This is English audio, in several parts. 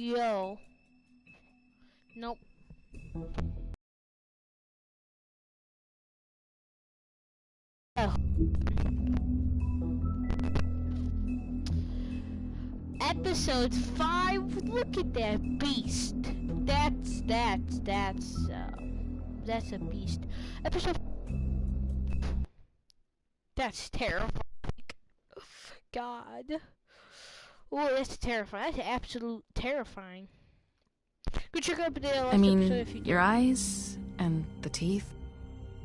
Yo. Nope. Oh. Episode 5. Look at that beast. That's a beast. Episode. That's terrifying. God. Oh, that's terrifying. That's absolute terrifying. Go check out the last episode if you your eyes and the teeth.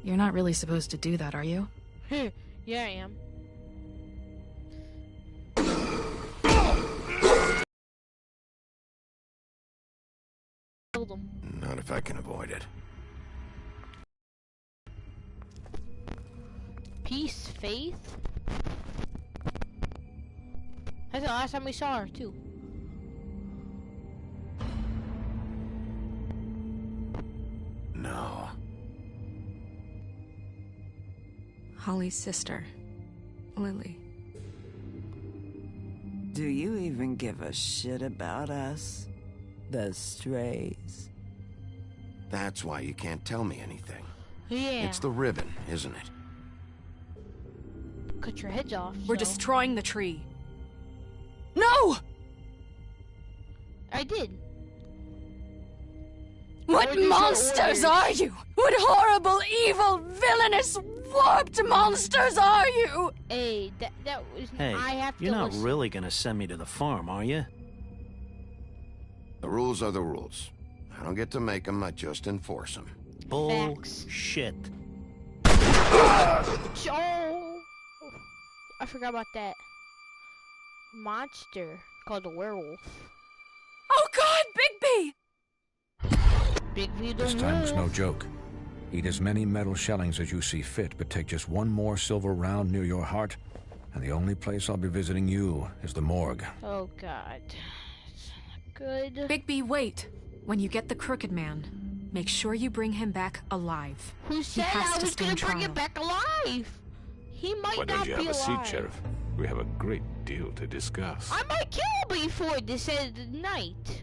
You're not really supposed to do that, are you? Yeah, I am. Killed him. Not if I can avoid it. Peace, Faith. That's the last time we saw her, too. No. Holly's sister, Lily. Do you even give a shit about us? The strays? That's why you can't tell me anything. Yeah. It's the ribbon, isn't it? Cut your heads off. We're destroying the tree. No! I did. What monsters are you? What horrible, evil, villainous, warped monsters are you? Hey, that was. Hey, I have to you're not listen. really gonna send me to the farm, are you? The rules are the rules. I don't get to make them, I just enforce them. Bullshit. Oh, I forgot about that monster called a werewolf. Oh God, Bigby! Bigby the This time was no wolf. joke. Eat as many metal shellings as you see fit, but take just one more silver round near your heart, and the only place I'll be visiting you is the morgue. Oh God, it's not good. Bigby, wait. When you get the Crooked Man, make sure you bring him back alive. Who said has I to was gonna stand bring it trial. back alive? He might Why not don't you be have a alive. seat, Sheriff? We have a great deal to discuss. I might kill him before this end of the night.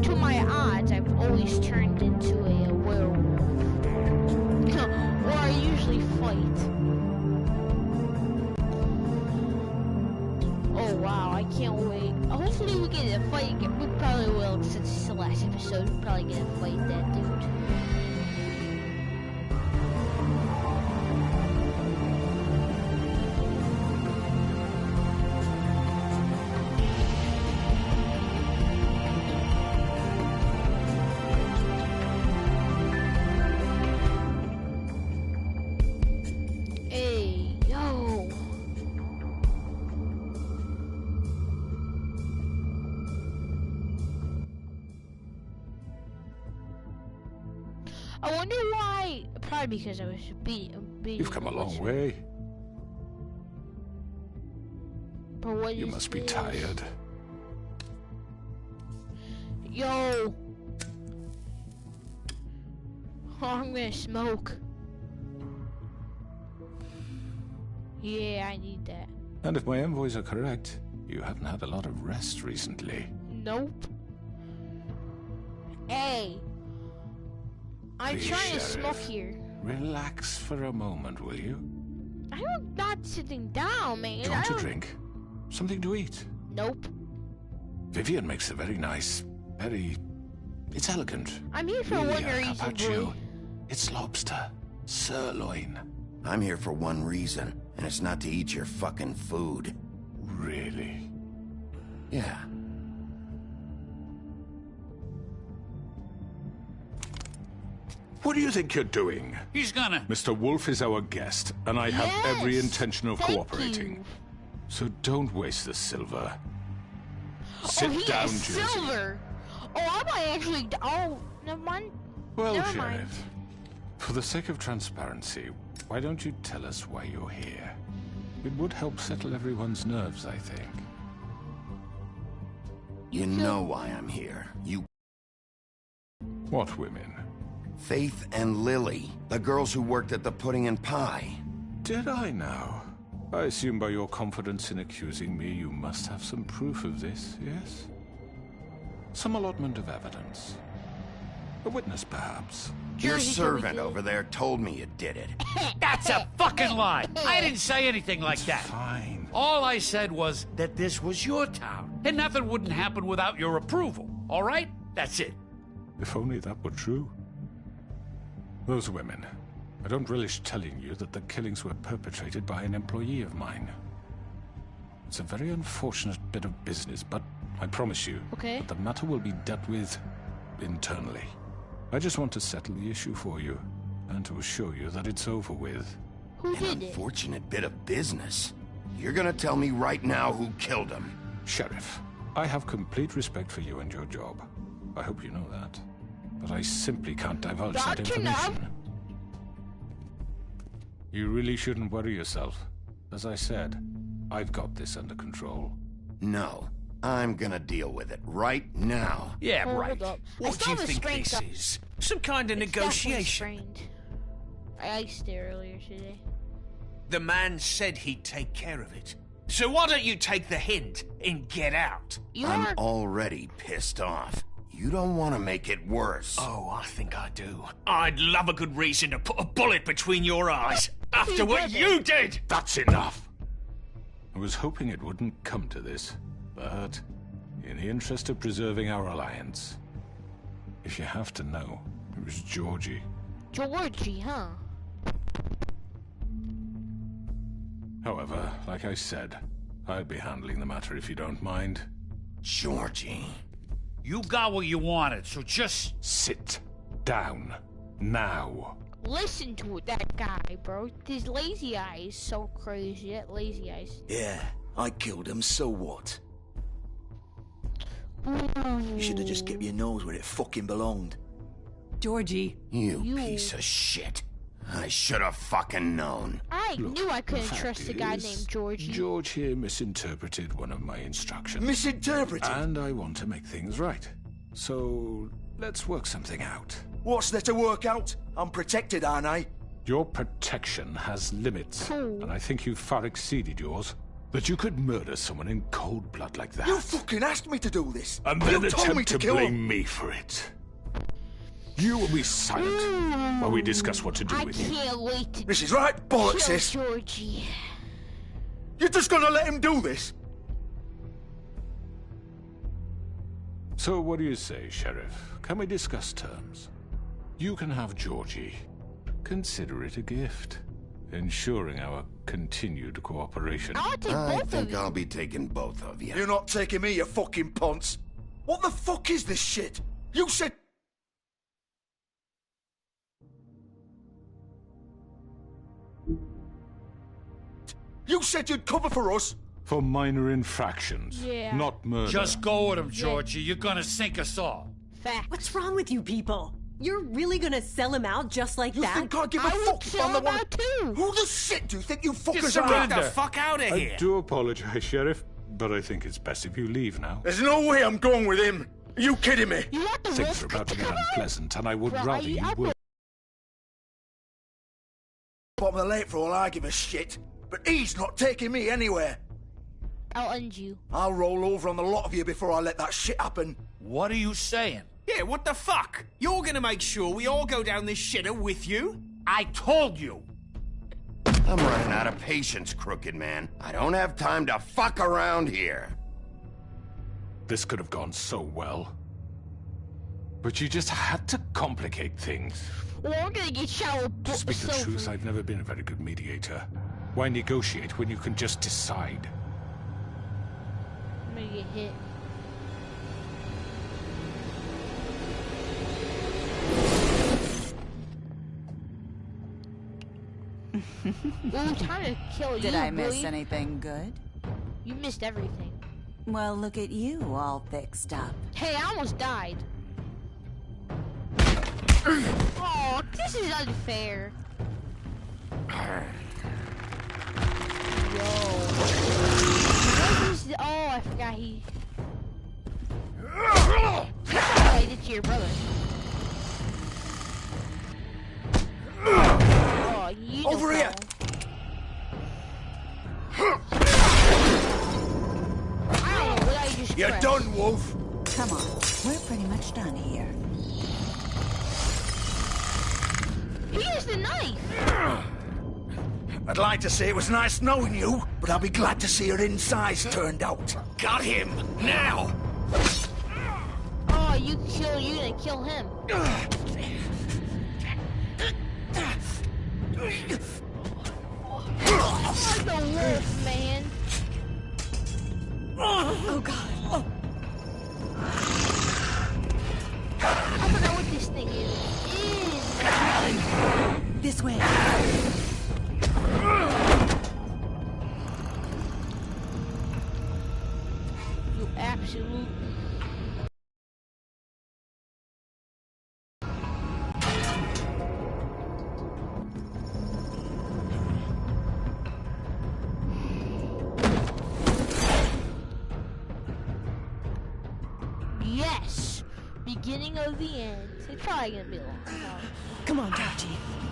To my odds, I've always turned into a werewolf. Or I usually fight. Oh wow, I can't wait. Hopefully we get a fight again. We probably will, since it's the last episode. We'll probably get a fight that dude. Hey, yo. I wonder why. Probably because I was beating. You've come a long way. But what You is must be this? tired. Yo. Oh, I'm gonna smoke. Yeah, I need that. And if my envoys are correct, you haven't had a lot of rest recently. Nope. Hey. I'm Please, trying to Sheriff. smoke here. Relax for a moment, will you? I'm not sitting down, man. Do you want I a don't- drink? Something to eat? Nope. Vivian makes a very nice, it's elegant. I'm here for Really, one a reason, carpaccio. boy. It's lobster. Sirloin. I'm here for one reason, and it's not to eat your fucking food. Really? Yeah. What do you think you're doing? He's gonna... Mr. Wolf is our guest, and I have every Yes, intention of thank cooperating. you. So don't waste the silver. Sit Oh, he down, is Jersey. silver. Oh, I might actually. Oh, never mind. Well, Never mind. Sheriff, for the sake of transparency, why don't you tell us why you're here? It would help settle everyone's nerves, I think. You know why I'm here. You... What women? Faith and Lily, the girls who worked at the Pudding and Pie. Did I now? I assume by your confidence in accusing me, you must have some proof of this, yes? Some allotment of evidence. A witness, perhaps. Your Georgie told me servant to. over there told me you did it. That's a fucking lie. I didn't say anything like that. Fine. All I said was that this was your town, and nothing wouldn't happen without your approval. All right? That's it. If only that were true. Those women. I don't relish telling you that the killings were perpetrated by an employee of mine. It's a very unfortunate bit of business, but I promise you that the matter will be dealt with internally. I just want to settle the issue for you, and to assure you that it's over with. Who An did it? unfortunate bit of business. You're gonna tell me right now who killed him. Sheriff, I have complete respect for you and your job. I hope you know that. But I simply can't divulge that Dr. Numb? information. You really shouldn't worry yourself. As I said, I've got this under control. No, I'm gonna deal with it right now. Yeah, Hold right. up. I What still do you have a think sprained this thumb. is? Some kind of It's definitely negotiation? sprained. I iced it earlier today. The man said he'd take care of it. So why don't you take the hint and get out? You I'm are. already pissed off. You don't want to make it worse. Oh, I think I do. I'd love a good reason to put a bullet between your eyes after what you did! That's enough! I was hoping it wouldn't come to this, but in the interest of preserving our alliance, if you have to know, it was Georgie. Georgie, huh? However, like I said, I'll be handling the matter if you don't mind. Georgie. You got what you wanted, so just... Sit down. Now. Listen to that guy, bro. His lazy eye is so crazy. That lazy eyes. Yeah, I killed him, so what? You should have just kept your nose where it fucking belonged. Georgie. You You- piece of shit. I should have fucking known. I Look, knew I the couldn't fact trust a guy is, named Georgie. George here misinterpreted one of my instructions. Misinterpreted? And I want to make things right. So, let's work something out. What's there to work out? I'm protected, aren't I? Your protection has limits, Oh. and I think you've far exceeded yours. That you could murder someone in cold blood like that. You fucking asked me to do this. and then you told me attempt to to kill blame him. me for it. You will be silent while we discuss what to do I with you. can't wait to This is right, bollocks, kill sis. Georgie. You're just gonna let him do this? So what do you say, Sheriff? Can we discuss terms? You can have Georgie. Consider it a gift, ensuring our continued cooperation. I'll take I both of think you. I'll be taking both of you. You're not taking me, you fucking ponce. What the fuck is this shit? You said... You said you'd cover for us. For minor infractions, Yeah. not murder. Just go with him, Georgie. You're gonna sink us all. Facts. What's wrong with you people? You're really gonna sell him out just like You that? think I give a I would fuck if sell I'm the him one... out too. Who the shit do you think you fuckers Get are? the fuck out of I here! do apologize, Sheriff, but I think it's best if you leave now. There's no way I'm going with him. Are you kidding me? You want the Things wolf are about to to get come out? unpleasant, and I would Well, rather you I were. Bottom of the lake for all I give a shit. But he's not taking me anywhere. I'll end you. I'll roll over on the lot of you before I let that shit happen. What are you saying? Yeah, what the fuck? You're gonna make sure we all go down this shitter with you? I told you! I'm running out of patience, crooked man. I don't have time to fuck around here. This could have gone so well. But you just had to complicate things. Well, we're gonna get shot with To speak the silver. truth, I've never been a very good mediator. Why negotiate when you can just decide? I'm gonna get hit. Ooh, time to kill you, Did I miss Billy. anything good? You missed everything. Well, look at you, all fixed up. Hey, I almost died. Oh, this is unfair. Yo. What is the, oh, I forgot he... That's not what I did to your brother. Oh, you Over here. You're fresh. done, Wolf. Come on, we're pretty much done here. He has the knife. I'd like to say it was nice knowing you, but I'll be glad to see your insides turned out. Got him! Now! Oh, you gonna kill him. Oh, the wolf, man. Oh, God. I forgot what this thing is. This way. You absolute. Yes! Beginning of the end. It's probably gonna be long. No. Come on, Dodgy.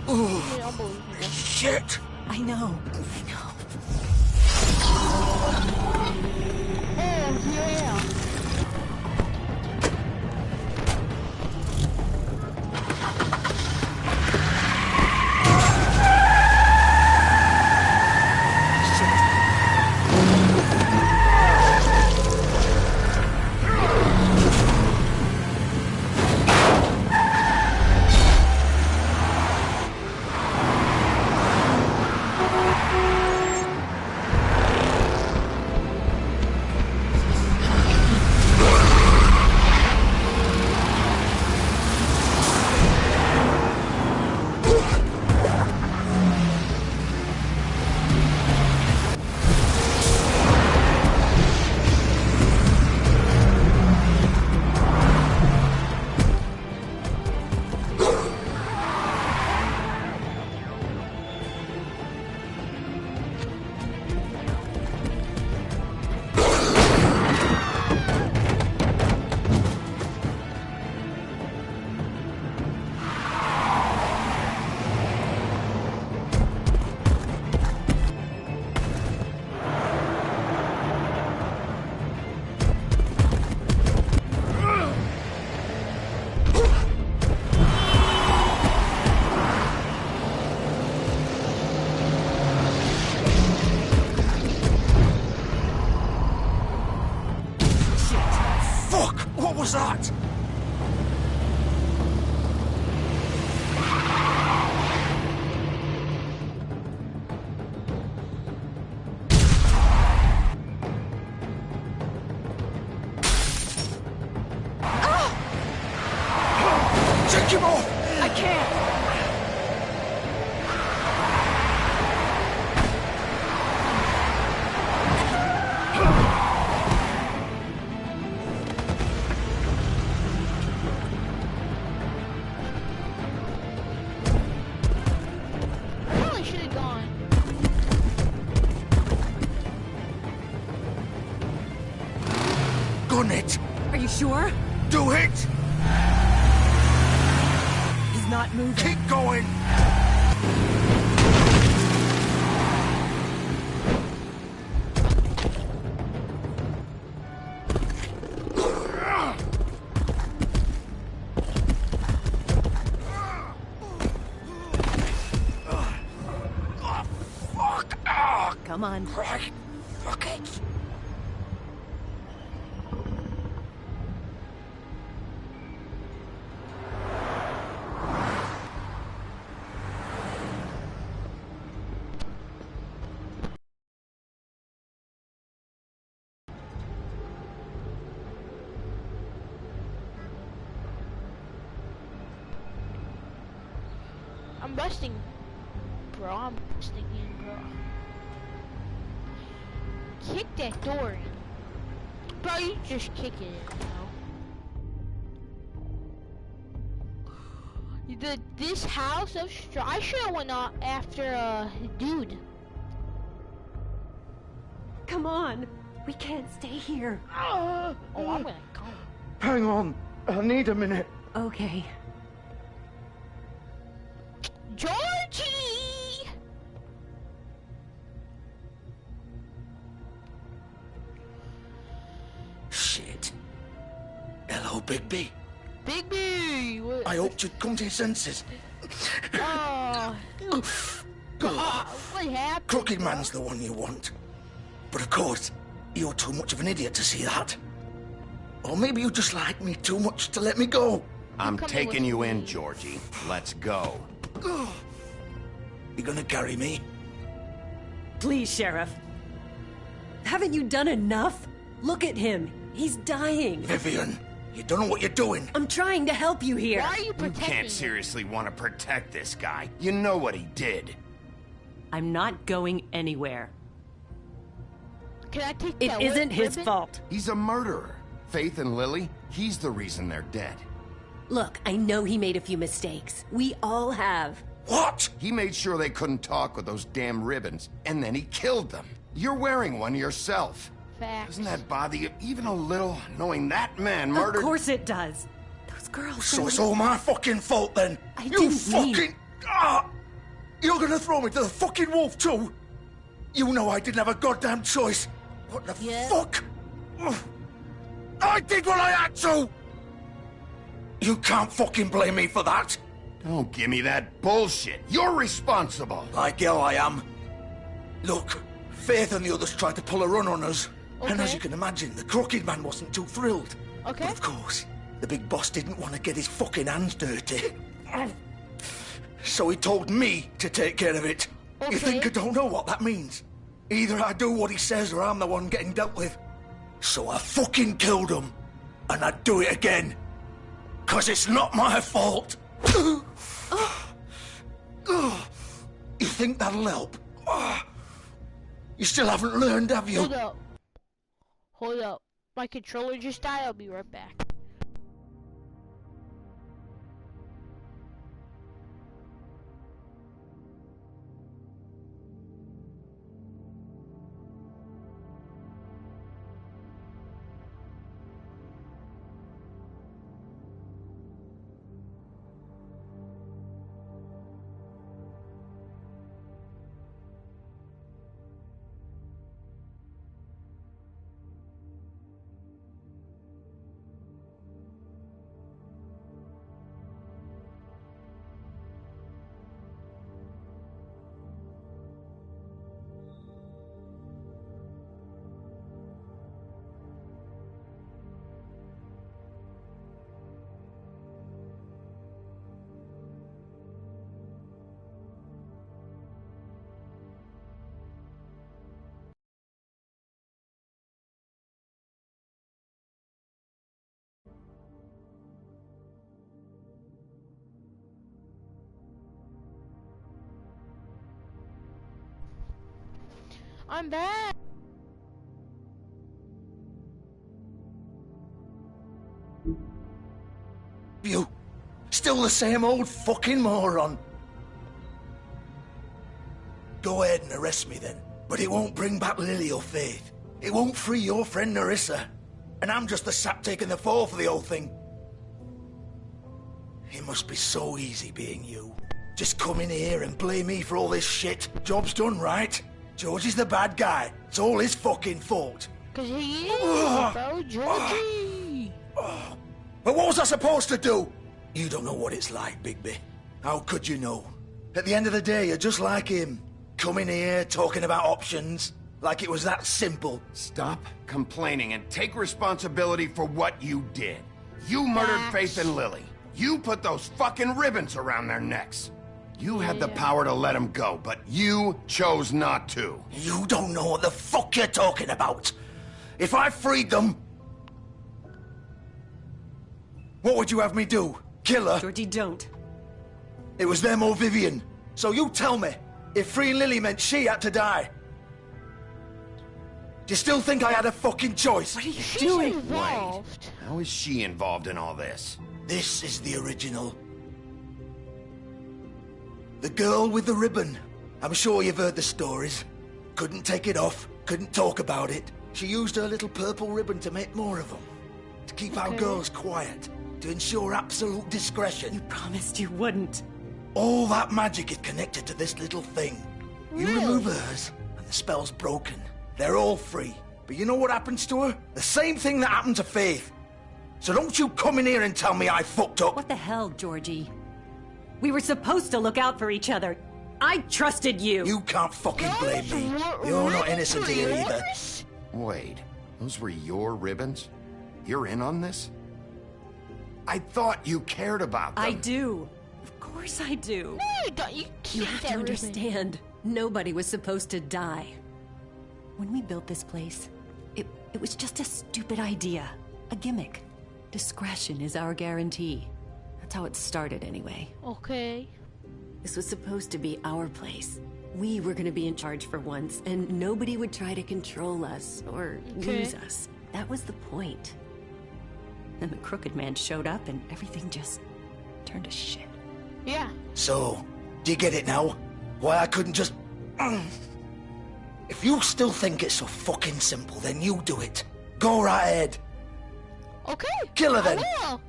It's unbelievable. Shit! I know. Oh, yeah! What was that? Take him off! I can't. Probably should have gone. Gun it! Are you sure? Do it! He's not moving. Keep going! Come on. Right. Fuck it. I'm busting. Bro, I'm busting in, bro. Kick that door in. Bro, you just kick it in, you know? This house of I should have went out after dude. Come on. We can't stay here. Oh, I'm gonna come. Hang on. I need a minute. Okay. Georgie! Shit. Bigby. Bigby! What? I hoped you'd come to your senses. Oh. What happened? Crooked Man's the one you want. But of course, you're too much of an idiot to see that. Or maybe you just like me too much to let me go. I'm taking you in, Georgie. Let's go. You gonna carry me? Please, Sheriff. Haven't you done enough? Look at him. He's dying. Vivian, you don't know what you're doing. I'm trying to help you here. Why are you You protecting can't him? seriously want to protect this guy. You know what he did. I'm not going anywhere. Can I take It that isn't his ribbon? fault. He's a murderer. Faith and Lily, he's the reason they're dead. Look, I know he made a few mistakes. We all have. What? He made sure they couldn't talk with those damn ribbons, and then he killed them. You're wearing one yourself. Facts. Doesn't that bother you even a little, knowing that man murdered... Of course it does. Those girls... So it's all my fucking fault then? I You didn't fucking... mean- You're gonna throw me to the fucking wolf too? You know I didn't have a goddamn choice. What the fuck? Ugh. I did what I had to! You can't fucking blame me for that. Don't give me that bullshit. You're responsible. Like hell I am. Look, Faith and the others tried to pull a run on us. And as Okay. you can imagine, the Crooked Man wasn't too thrilled. Okay. But of course, the big boss didn't want to get his fucking hands dirty. So he told me to take care of it. You think I don't know what that means? Either I do what he says or I'm the one getting dealt with. So I fucking killed him. And I'd do it again. 'Cause it's not my fault. You think that'll help? You still haven't learned, have you? Hold up. Hold up. My controller just died. I'll be right back. I'm back. You. Still the same old fucking moron. Go ahead and arrest me then. But it won't bring back Lily or Faith. It won't free your friend Nerissa. And I'm just the sap taking the fall for the whole thing. It must be so easy being you. Just come in here and blame me for all this shit. Job's done, right? George is the bad guy. It's all his fucking fault. 'Cause he is, bro. Georgie. But what was I supposed to do? You don't know what it's like, Bigby. How could you know? At the end of the day, you're just like him. Coming here, talking about options. Like it was that simple. Stop complaining and take responsibility for what you did. You murdered Faith and Lily. You put those fucking ribbons around their necks. You had the power to let them go, but you chose not to. You don't know what the fuck you're talking about. If I freed them... What would you have me do? Kill her? Georgie, don't. It was them or Vivian. So you tell me, if freeing Lily meant she had to die, do you still think I had a fucking choice? What are you She's doing? involved. How is she involved in all this? This is the original. The girl with the ribbon. I'm sure you've heard the stories. Couldn't take it off, couldn't talk about it. She used her little purple ribbon to make more of them. To keep our girls quiet. To ensure absolute discretion. You promised you wouldn't. All that magic is connected to this little thing. You remove hers, and the spell's broken. They're all free. But you know what happens to her? The same thing that happened to Faith. So don't you come in here and tell me I fucked up. What the hell, Georgie? We were supposed to look out for each other. I trusted you. You can't fucking blame me. You're not innocent here either. Wait, those were your ribbons? You're in on this? I thought you cared about them. I do. Of course I do. No, you don't. You You have to understand, nobody was supposed to die. When we built this place, it was just a stupid idea. A gimmick. Discretion is our guarantee. That's how it started anyway. Okay. This was supposed to be our place. We were gonna be in charge for once, and nobody would try to control us or use us. That was the point. Then the crooked man showed up and everything just turned to shit. Yeah. So, do you get it now? Why I couldn't just... If you still think it's so fucking simple, then you do it. Go right ahead. Okay. Kill her then. I will.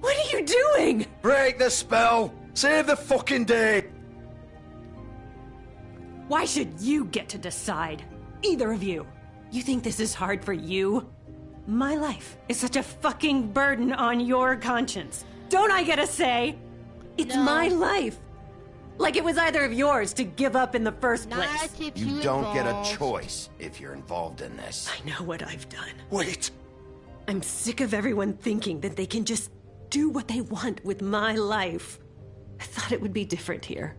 What are you doing? Break the spell. Save the fucking day. Why should you get to decide? Either of you. You think this is hard for you? My life is such a fucking burden on your conscience. Don't I get a say? It's my life. Like it was either of yours to give up in the first place. You don't get a choice if you're involved in this. I know what I've done. Wait. I'm sick of everyone thinking that they can just do what they want with my life. I thought it would be different here.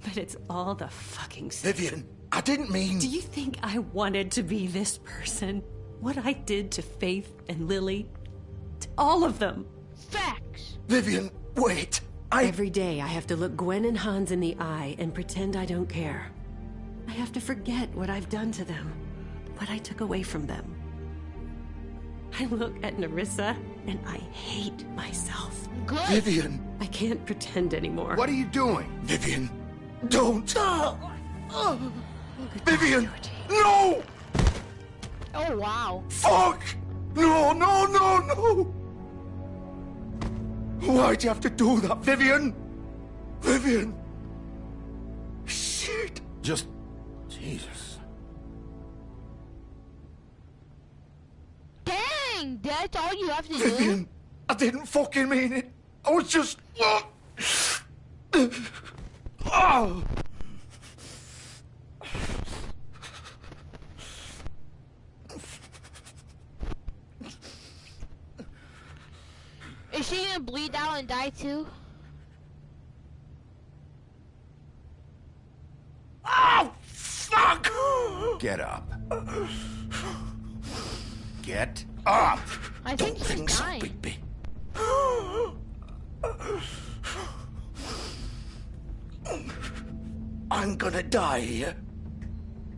But it's all the fucking same. Vivian, I didn't mean... Do you think I wanted to be this person? What I did to Faith and Lily? To all of them. Facts. Vivian, wait. Every day I have to look Gwen and Hans in the eye and pretend I don't care. I have to forget what I've done to them. What I took away from them. I look at Nerissa and I hate myself. Good. Vivian. I can't pretend anymore. What are you doing? Vivian, don't. Vivian, no! Oh, wow. Fuck! No, no, no, no! Why'd you have to do that, Vivian? Vivian! Shit! Just... Jesus. Dang, that's all you have to do? Vivian, I didn't fucking mean it. I was just... Oh! Is she gonna bleed out and die too? Oh, fuck! Get up. Get up! I think she's dying. Bigby. I'm gonna die here.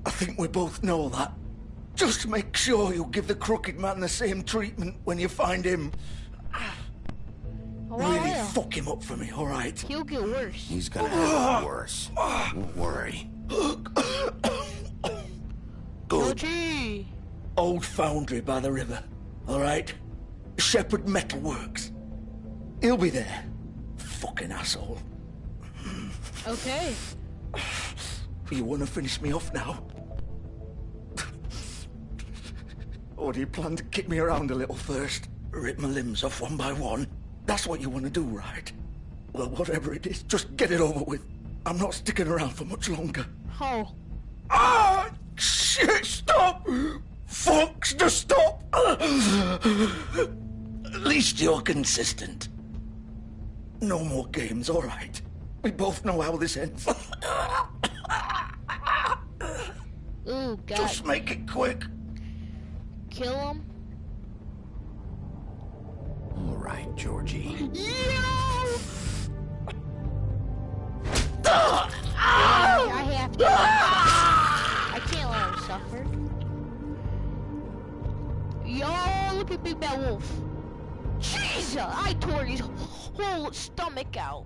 I think we both know that. Just make sure you give the crooked man the same treatment when you find him. Oh, Really I will. fuck him up for me, alright? He'll get worse. He's gonna have it worse. Don't worry. Good. Gee. Old foundry by the river, alright? Shepherd Metal Works. He'll be there. Fucking asshole. Okay. You want to finish me off now? Or do you plan to kick me around a little first? Rip my limbs off one by one? That's what you want to do, right? Well, whatever it is, just get it over with. I'm not sticking around for much longer. Oh. Ah! Shit, stop! Fucks to stop! At least you're consistent. No more games, alright? We both know how this ends. Ooh, God. Just make it quick. Kill him. All right, Georgie. I have to. I can't let him suffer. Yo, look at Big Bad Wolf. Jesus, I tore his whole stomach out.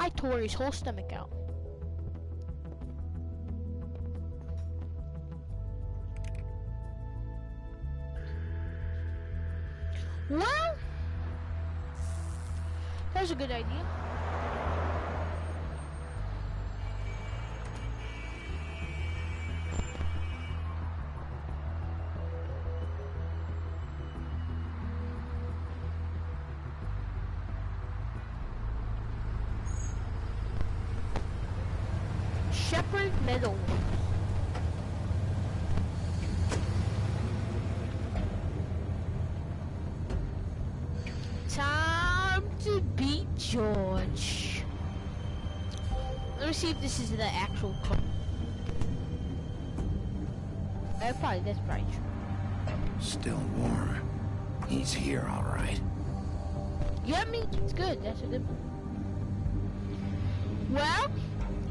I tore his whole stomach out. Well, that's a good idea. Well, I think we're gonna end it right here. Thank you guys for watching. If you like this video, please like, comment, and subscribe. And I'll see you in the next one. Bye. Shepherd Meadows. Time to beat George. Let me see if this is the actual code. That's probably true. Still warm. He's here, all right. Yeah, I mean, it's good. That's a good one. Well,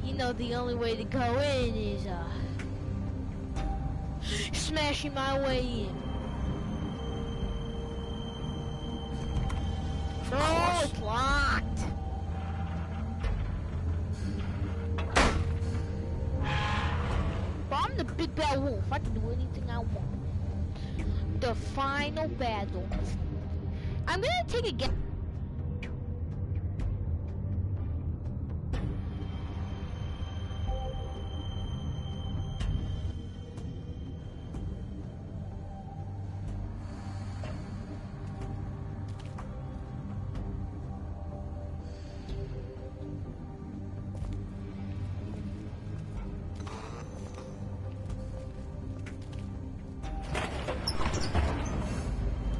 you know, the only way to go in is, smashing my way in. Oh, it's locked. But I'm the big bad wolf. I can do anything I want. The final battle. I'm gonna take a guess.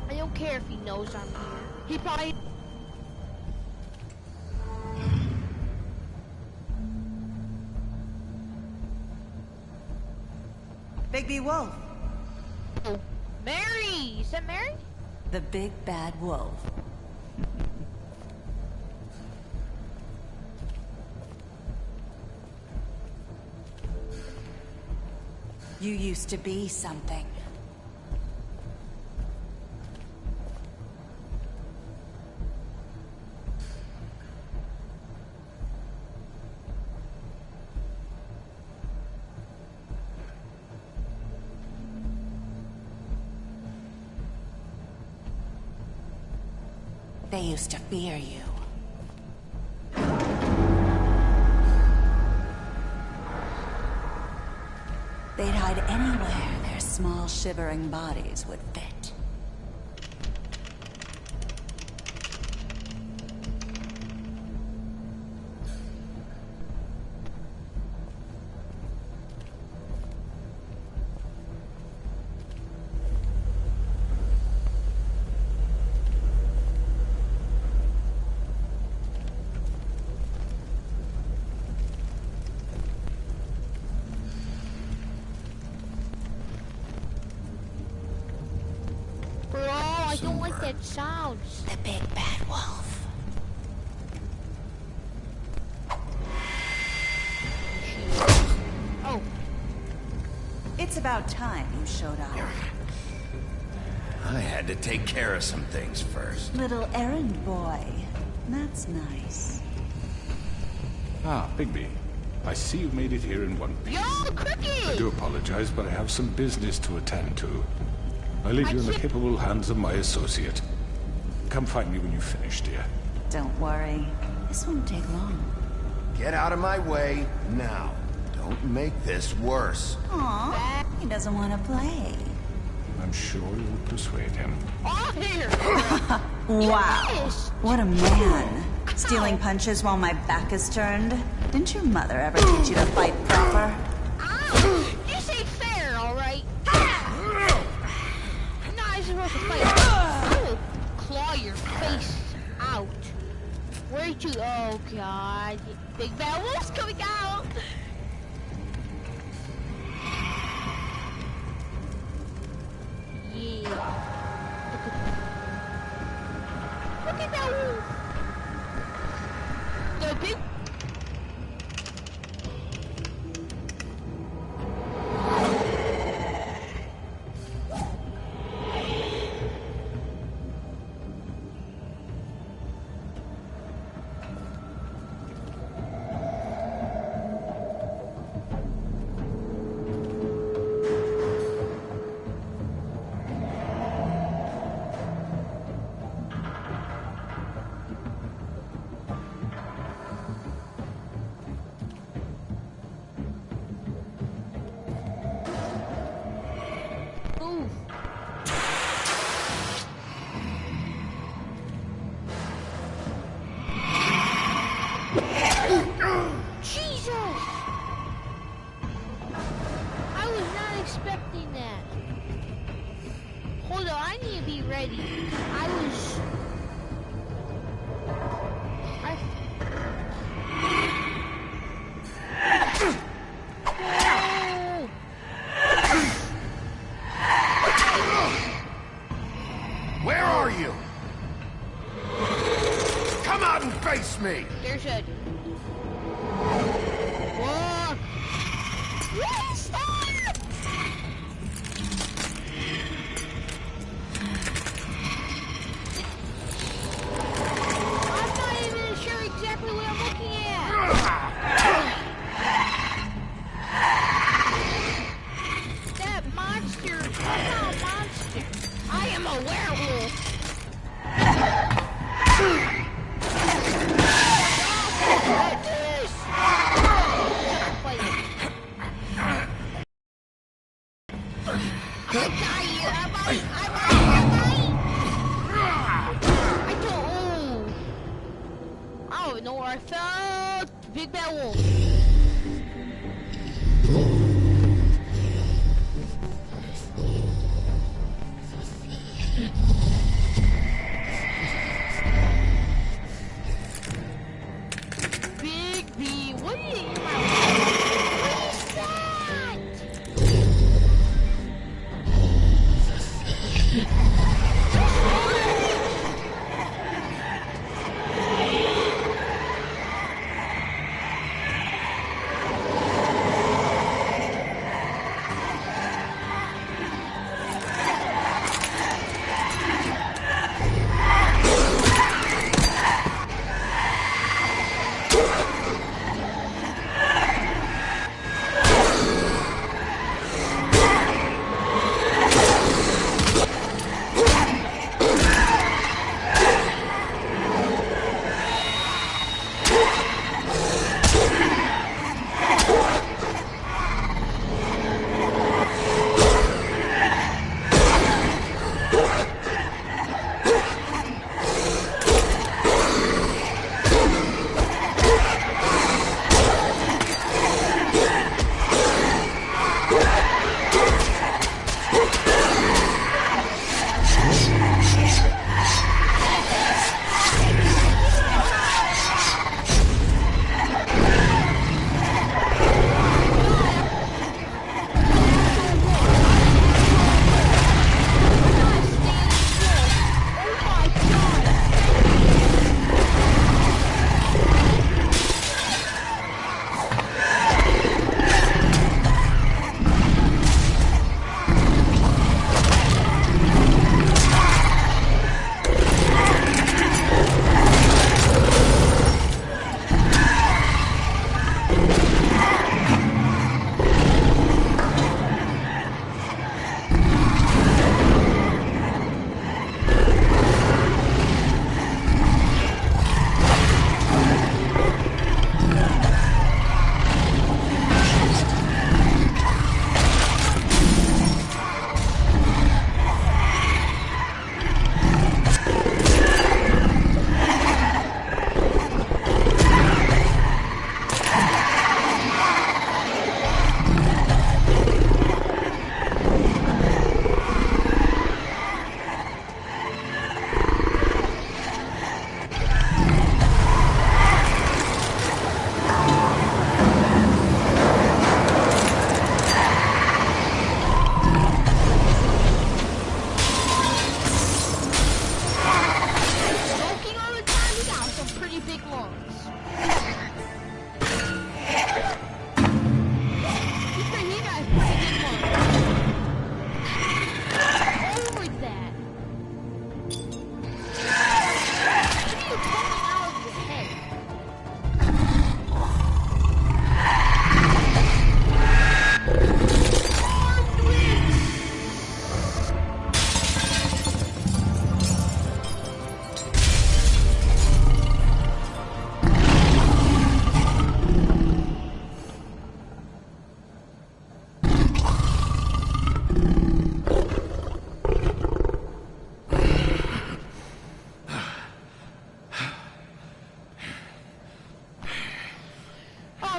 I don't care if he knows I'm here. He probably... Bigby Wolf. Oh, Mary! Is that Mary? The big bad wolf. You used to be something. They used to fear you. They'd hide anywhere their small, shivering bodies would fit. I don't like that sound. The big bad wolf. Oh. It's about time you showed up. I had to take care of some things first. Little errand boy. That's nice. Ah, Bigby. I see you've made it here in one piece. Yo, Cricket! I do apologize, but I have some business to attend to. I leave you in the capable hands of my associate. Come find me when you finish, dear. Don't worry. This won't take long. Get out of my way now. Don't make this worse. Aw, he doesn't want to play. I'm sure you'll persuade him. Oh, here! Wow, what a man. Stealing punches while my back is turned. Didn't your mother ever teach you to fight proper? This ain't fair, alright? I'm not supposed to fight. I will claw your face out. Where'd you... Oh, God. Big bad wolf's coming out! Yeah. Look at that wolf! The big... expecting that. Hold on, I need to be ready. Where are you? Come out and face me! There's a... Whoa! What is that? I'm not even sure exactly what I'm looking at. That monster, I'm not a monster. I am a werewolf. I don't know where I fell. Big bad wolf. Big B, what are you? What is that?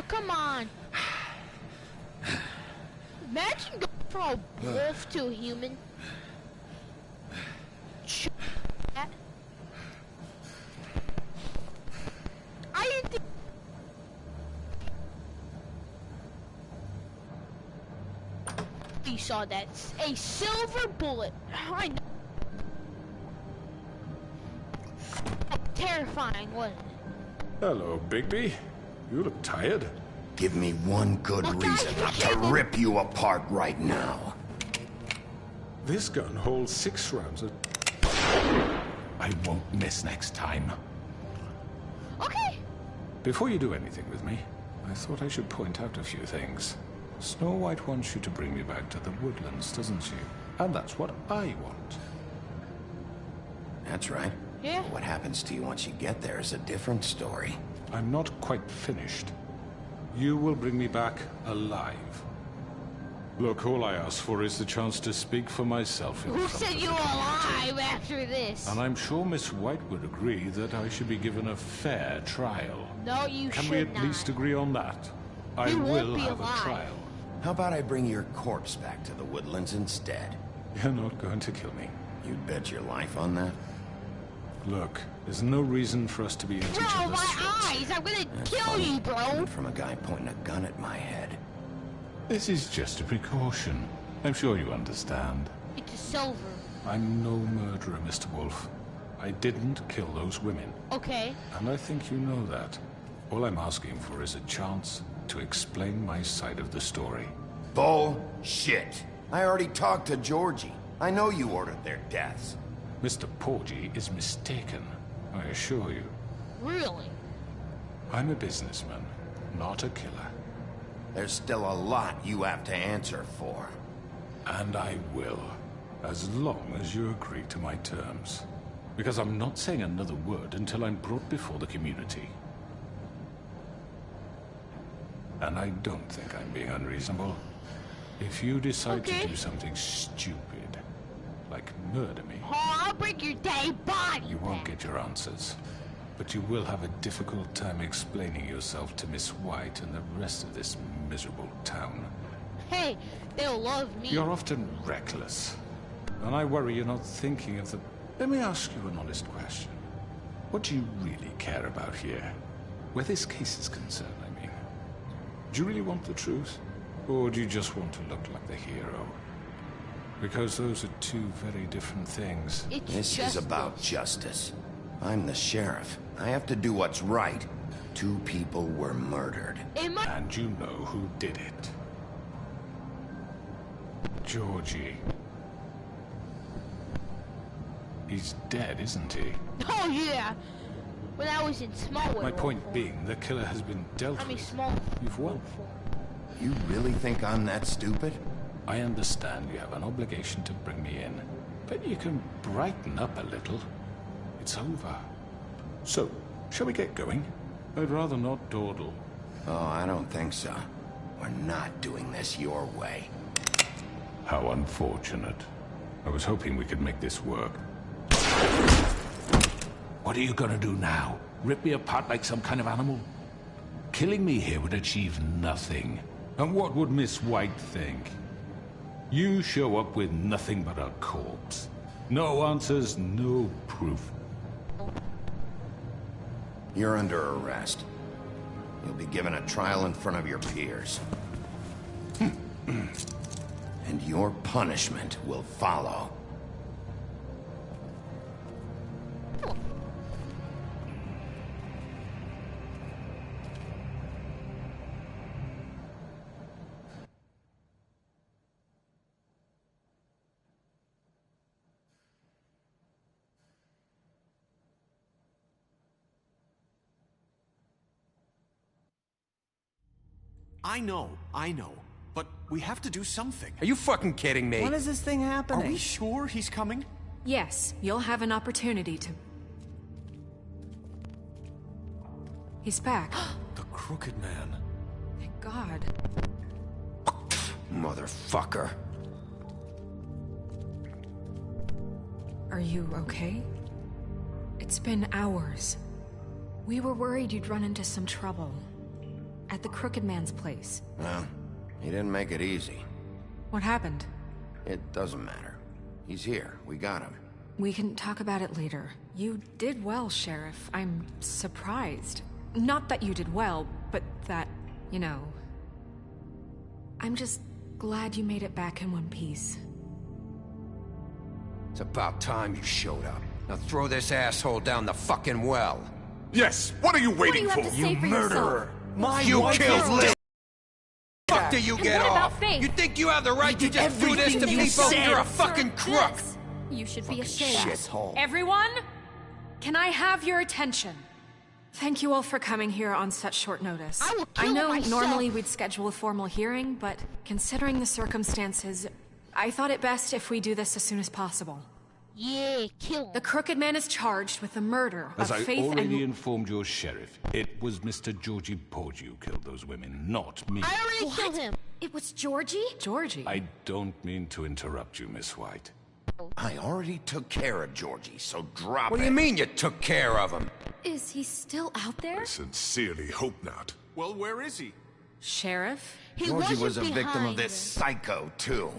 Come on. Imagine From a wolf to a human. I didn't think. You saw that. A silver bullet. I know. Terrifying, wasn't it? Hello, Bigby. You look tired. Give me one good reason to rip you apart right now. This gun holds 6 rounds of... I won't miss next time. Okay. Before you do anything with me, I thought I should point out a few things. Snow White wants you to bring me back to the woodlands, doesn't she? And that's what I want. That's right. Yeah. But what happens to you once you get there is a different story. I'm not quite finished. You will bring me back alive. Look, all I ask for is the chance to speak for myself. Who said you were alive after this? And I'm sure Miss White would agree that I should be given a fair trial. No, you should not. Can we at least agree on that? I will have a trial. How about I bring your corpse back to the woodlands instead? You're not going to kill me. You'd bet your life on that? Look, there's no reason for us to be at each other's my throats. eyes! I'm gonna kill you, bro! From a guy pointing a gun at my head. This is just a precaution. I'm sure you understand. It's a silver. I'm no murderer, Mr. Wolf. I didn't kill those women. Okay. And I think you know that. All I'm asking for is a chance to explain my side of the story. Bullshit. I already talked to Georgie. I know you ordered their deaths. Mr. Porgy is mistaken, I assure you. Really? I'm a businessman, not a killer. There's still a lot you have to answer for. And I will, as long as you agree to my terms. Because I'm not saying another word until I'm brought before the community. And I don't think I'm being unreasonable. If you decide to do something stupid, like murder me... Oh, I'll break your dead body! You won't get your answers. But you will have a difficult time explaining yourself to Miss White and the rest of this miserable town. Hey, they'll love me. You're often reckless. And I worry you're not thinking of the... Let me ask you an honest question. What do you really care about here? Where this case is concerned, I mean. Do you really want the truth? Or do you just want to look like the hero? Because those are two very different things. This is about justice. I'm the sheriff. I have to do what's right. 2 people were murdered. And you know who did it. Georgie. He's dead, isn't he? Oh, yeah. When I was in Smallwood. My point being, the killer has been dealt with. You've won. You really think I'm that stupid? I understand you have an obligation to bring me in, but you can brighten up a little. It's over. So, shall we get going? I'd rather not dawdle. Oh, I don't think so. We're not doing this your way. How unfortunate. I was hoping we could make this work. What are you gonna do now? Rip me apart like some kind of animal? Killing me here would achieve nothing. And what would Miss White think? You show up with nothing but a corpse. No answers, no proof. You're under arrest. You'll be given a trial in front of your peers. And your punishment will follow. I know. But we have to do something. Are you fucking kidding me? When is this thing happening? Are we sure he's coming? Yes, you'll have an opportunity to... He's back. The Crooked Man. Thank God. Motherfucker. Are you okay? It's been hours. We were worried you'd run into some trouble. At the Crooked Man's place. Well, he didn't make it easy. What happened? It doesn't matter. He's here. We got him. We can talk about it later. You did well, Sheriff. I'm surprised. Not that you did well, but that, you know... I'm just glad you made it back in one piece. It's about time you showed up. Now throw this asshole down the fucking well. Yes, what are you waiting for? You murderer! You killed Lily! Fuck do you get off? You think you have the right to just do this to people? You're a fucking crook! You should be ashamed. Shithole. Everyone, can I have your attention? Thank you all for coming here on such short notice. I know normally we'd schedule a formal hearing, but considering the circumstances, I thought it best if we do this as soon as possible. Yeah, kill him. The Crooked Man is charged with the murder As of I Faith already and... informed your sheriff, it was Mr. Georgie Porgy who killed those women, not me. I already killed him. It was Georgie? Georgie? I don't mean to interrupt you, Miss White. I already took care of Georgie, so drop it. What do you mean you took care of him? Is he still out there? I sincerely hope not. Well, where is he? Sheriff? Georgie was a victim of this psycho, too.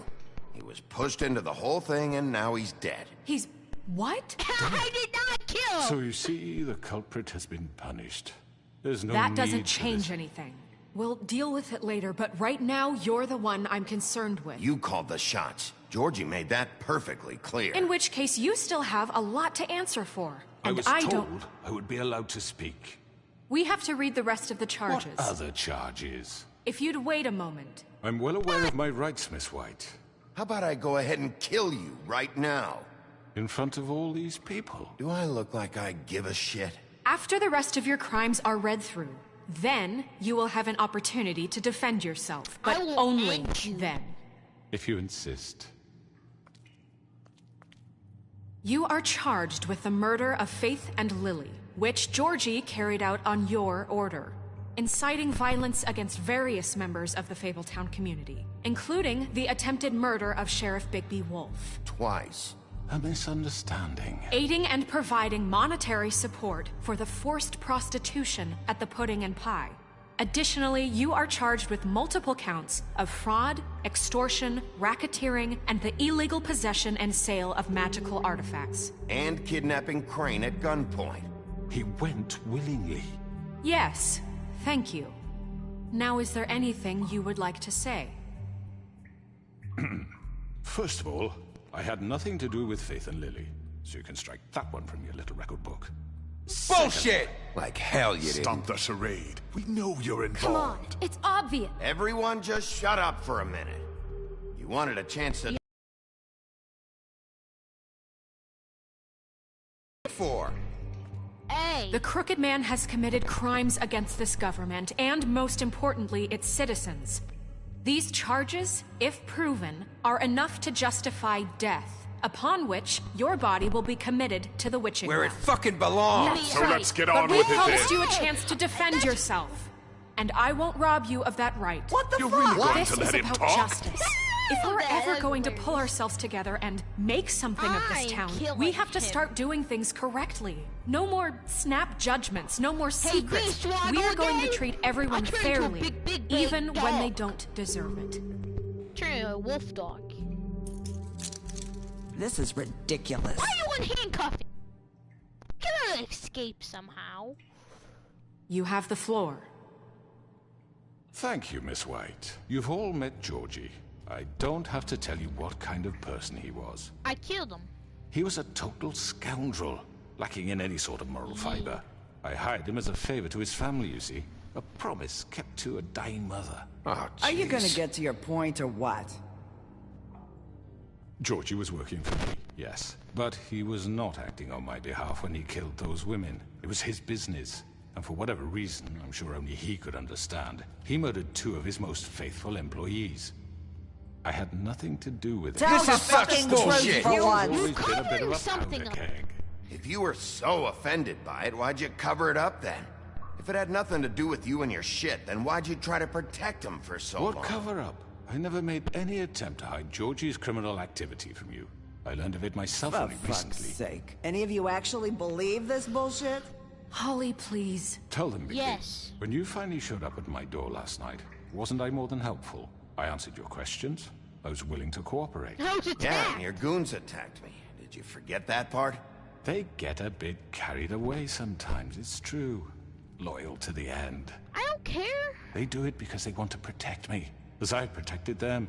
He was pushed into the whole thing, and now he's dead. He's... what? I did not kill! So you see, the culprit has been punished. There's no That need doesn't for change this. anything. We'll deal with it later, but right now, you're the one I'm concerned with. You called the shots. Georgie made that perfectly clear. In which case, you still have a lot to answer for. I And was I told don't... I would be allowed to speak. We have to read the rest of the charges. What other charges? If you'd wait a moment. I'm well aware of my rights, Miss White. How about I go ahead and kill you right now? In front of all these people? Do I look like I give a shit? After the rest of your crimes are read through, then you will have an opportunity to defend yourself. But only then. If you insist. You are charged with the murder of Faith and Lily, which Georgie carried out on your order, inciting violence against various members of the Fabletown community, including the attempted murder of Sheriff Bigby Wolf. Twice. A misunderstanding. Aiding and providing monetary support for the forced prostitution at the Pudding and Pie. Additionally, you are charged with multiple counts of fraud, extortion, racketeering, and the illegal possession and sale of magical artifacts. And kidnapping Crane at gunpoint. He went willingly. Yes, thank you. Now, is there anything you would like to say? First of all, I had nothing to do with Faith and Lily, so you can strike that one from your little record book. Bullshit! Like hell you didn't. Stop the charade. We know you're involved. Come on, it's obvious. Everyone just shut up for a minute. You wanted a chance to... For? Hey. The Crooked Man has committed crimes against this government, and most importantly, its citizens. These charges, if proven, are enough to justify death, upon which your body will be committed to the witching Where it ground. fucking belongs! So let's get on But we with it promised then. you a chance to defend yourself, and I won't rob you of that right. What the fuck? You're really going This to is let him about talk? justice. If we're ever going to pull ourselves together and make something of this town, we have to start doing things correctly. No more snap judgments, no more secrets. We are going to treat everyone fairly, even when they don't deserve it. Turn into a wolf dog. This is ridiculous. Why are you in handcuffing? Can I escape somehow? You have the floor. Thank you, Miss White. You've all met Georgie. I don't have to tell you what kind of person he was. I killed him. He was a total scoundrel, lacking in any sort of moral fiber. I hired him as a favor to his family, you see. A promise kept to a dying mother. Oh, Are you gonna get to your point or what? Georgie was working for me, yes. But he was not acting on my behalf when he killed those women. It was his business. And for whatever reason, I'm sure only he could understand, he murdered 2 of his most faithful employees. I had nothing to do with it. Tell the fucking truth for once. Always been a bit of a something powder up. keg. If you were so offended by it, why'd you cover it up then? If it had nothing to do with you and your shit, then why'd you try to protect him for so long? What cover-up? I never made any attempt to hide Georgie's criminal activity from you. I learned of it myself For only fuck's recently. sake. Any of you actually believe this bullshit? Holly, please. Tell them, Bigby. Yes. When you finally showed up at my door last night, wasn't I more than helpful? I answered your questions. I was willing to cooperate. I was attacked. Yeah, and your goons attacked me. Did you forget that part? They get a bit carried away sometimes, it's true. Loyal to the end. I don't care. They do it because they want to protect me, as I protected them.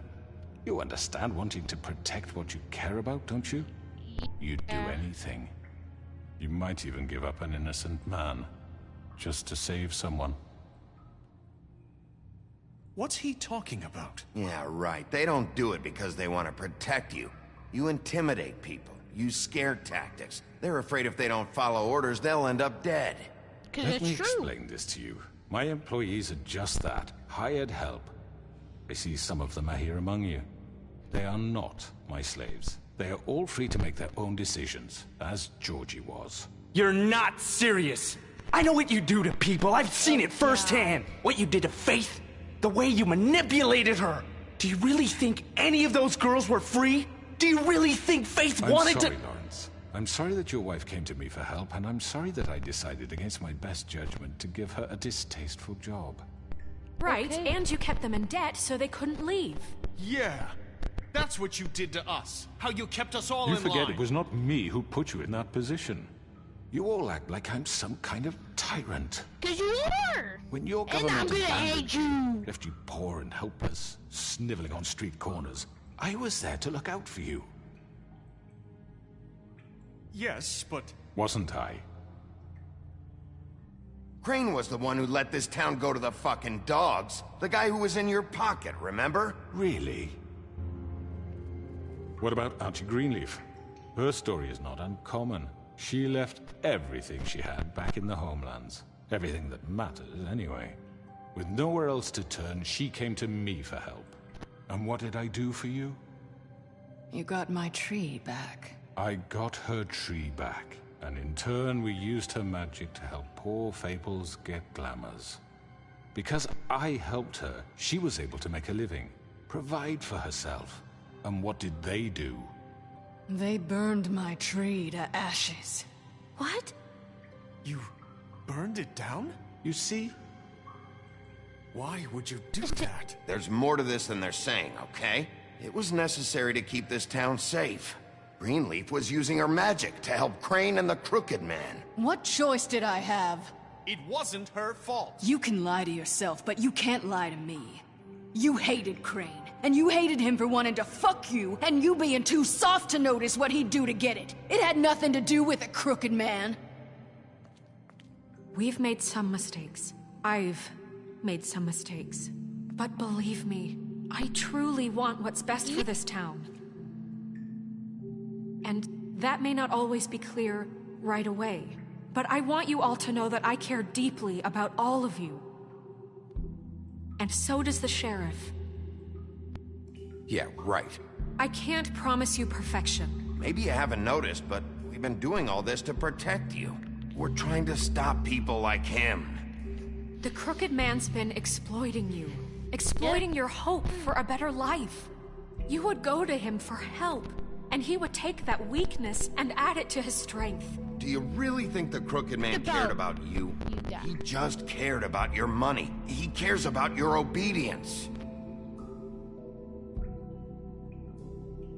You understand wanting to protect what you care about, don't you? You'd do anything. You might even give up an innocent man, just to save someone. What's he talking about? Yeah, right. They don't do it because they want to protect you. You intimidate people, use scare tactics. They're afraid if they don't follow orders, they'll end up dead. Let me explain this to you. My employees are just that, hired help. I see some of them are here among you. They are not my slaves. They are all free to make their own decisions, as Georgie was. You're not serious. I know what you do to people. I've seen it firsthand. What you did to Faith. The way you manipulated her. Do you really think any of those girls were free? Do you really think Faith wanted to... I'm sorry, Lawrence. I'm sorry that your wife came to me for help, and I'm sorry that I decided against my best judgment to give her a distasteful job. Right, and you kept them in debt so they couldn't leave. Yeah. That's what you did to us. How you kept us all in line. You forget it was not me who put you in that position. You all act like I'm some kind of tyrant. 'Cause you are! When your And I'm government gonna abandoned hate you! left you poor and helpless, sniveling on street corners, I was there to look out for you. Yes, but... Wasn't I? Crane was the one who let this town go to the fucking dogs. The guy who was in your pocket, remember? Really? What about Auntie Greenleaf? Her story is not uncommon. She left everything she had back in the homelands. Everything that matters, anyway. With nowhere else to turn, she came to me for help. And what did I do for you? You got my tree back. I got her tree back, and in turn we used her magic to help poor Fables get glamours. Because I helped her, she was able to make a living, provide for herself. And what did they do? They burned my tree to ashes. What? You burned it down? You see? Why would you do that? There's more to this than they're saying, okay? It was necessary to keep this town safe. Greenleaf was using her magic to help Crane and the Crooked Man. What choice did I have? It wasn't her fault. You can lie to yourself, but you can't lie to me. You hated Crane, and you hated him for wanting to fuck you, and you being too soft to notice what he'd do to get it. It had nothing to do with a Crooked Man. We've made some mistakes. I've made some mistakes. But believe me, I truly want what's best for this town. And that may not always be clear right away. But I want you all to know that I care deeply about all of you. And so does the sheriff. Yeah, right. I can't promise you perfection. Maybe you haven't noticed, but we've been doing all this to protect you. We're trying to stop people like him. The Crooked Man's been exploiting you. Exploiting your hope for a better life. You would go to him for help, and he would take that weakness and add it to his strength. Do you really think the Crooked Man cared about you? He just cared about your money. He cares about your obedience.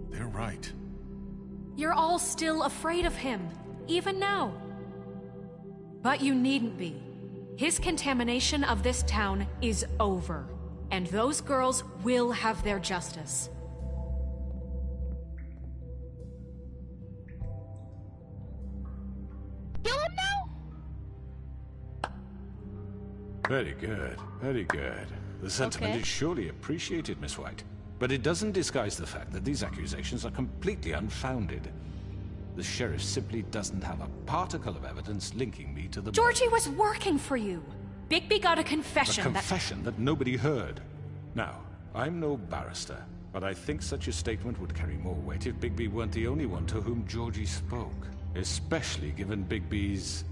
They're right. You're all still afraid of him, even now. But you needn't be. His contamination of this town is over, and those girls will have their justice. Kill him now? Very good, very good. The sentiment is surely appreciated, Miss White. But it doesn't disguise the fact that these accusations are completely unfounded. The sheriff simply doesn't have a particle of evidence linking me to the... Georgie was working for you. Bigby got a confession. A confession that nobody heard. Now, I'm no barrister, but I think such a statement would carry more weight if Bigby weren't the only one to whom Georgie spoke. Especially given Bigby's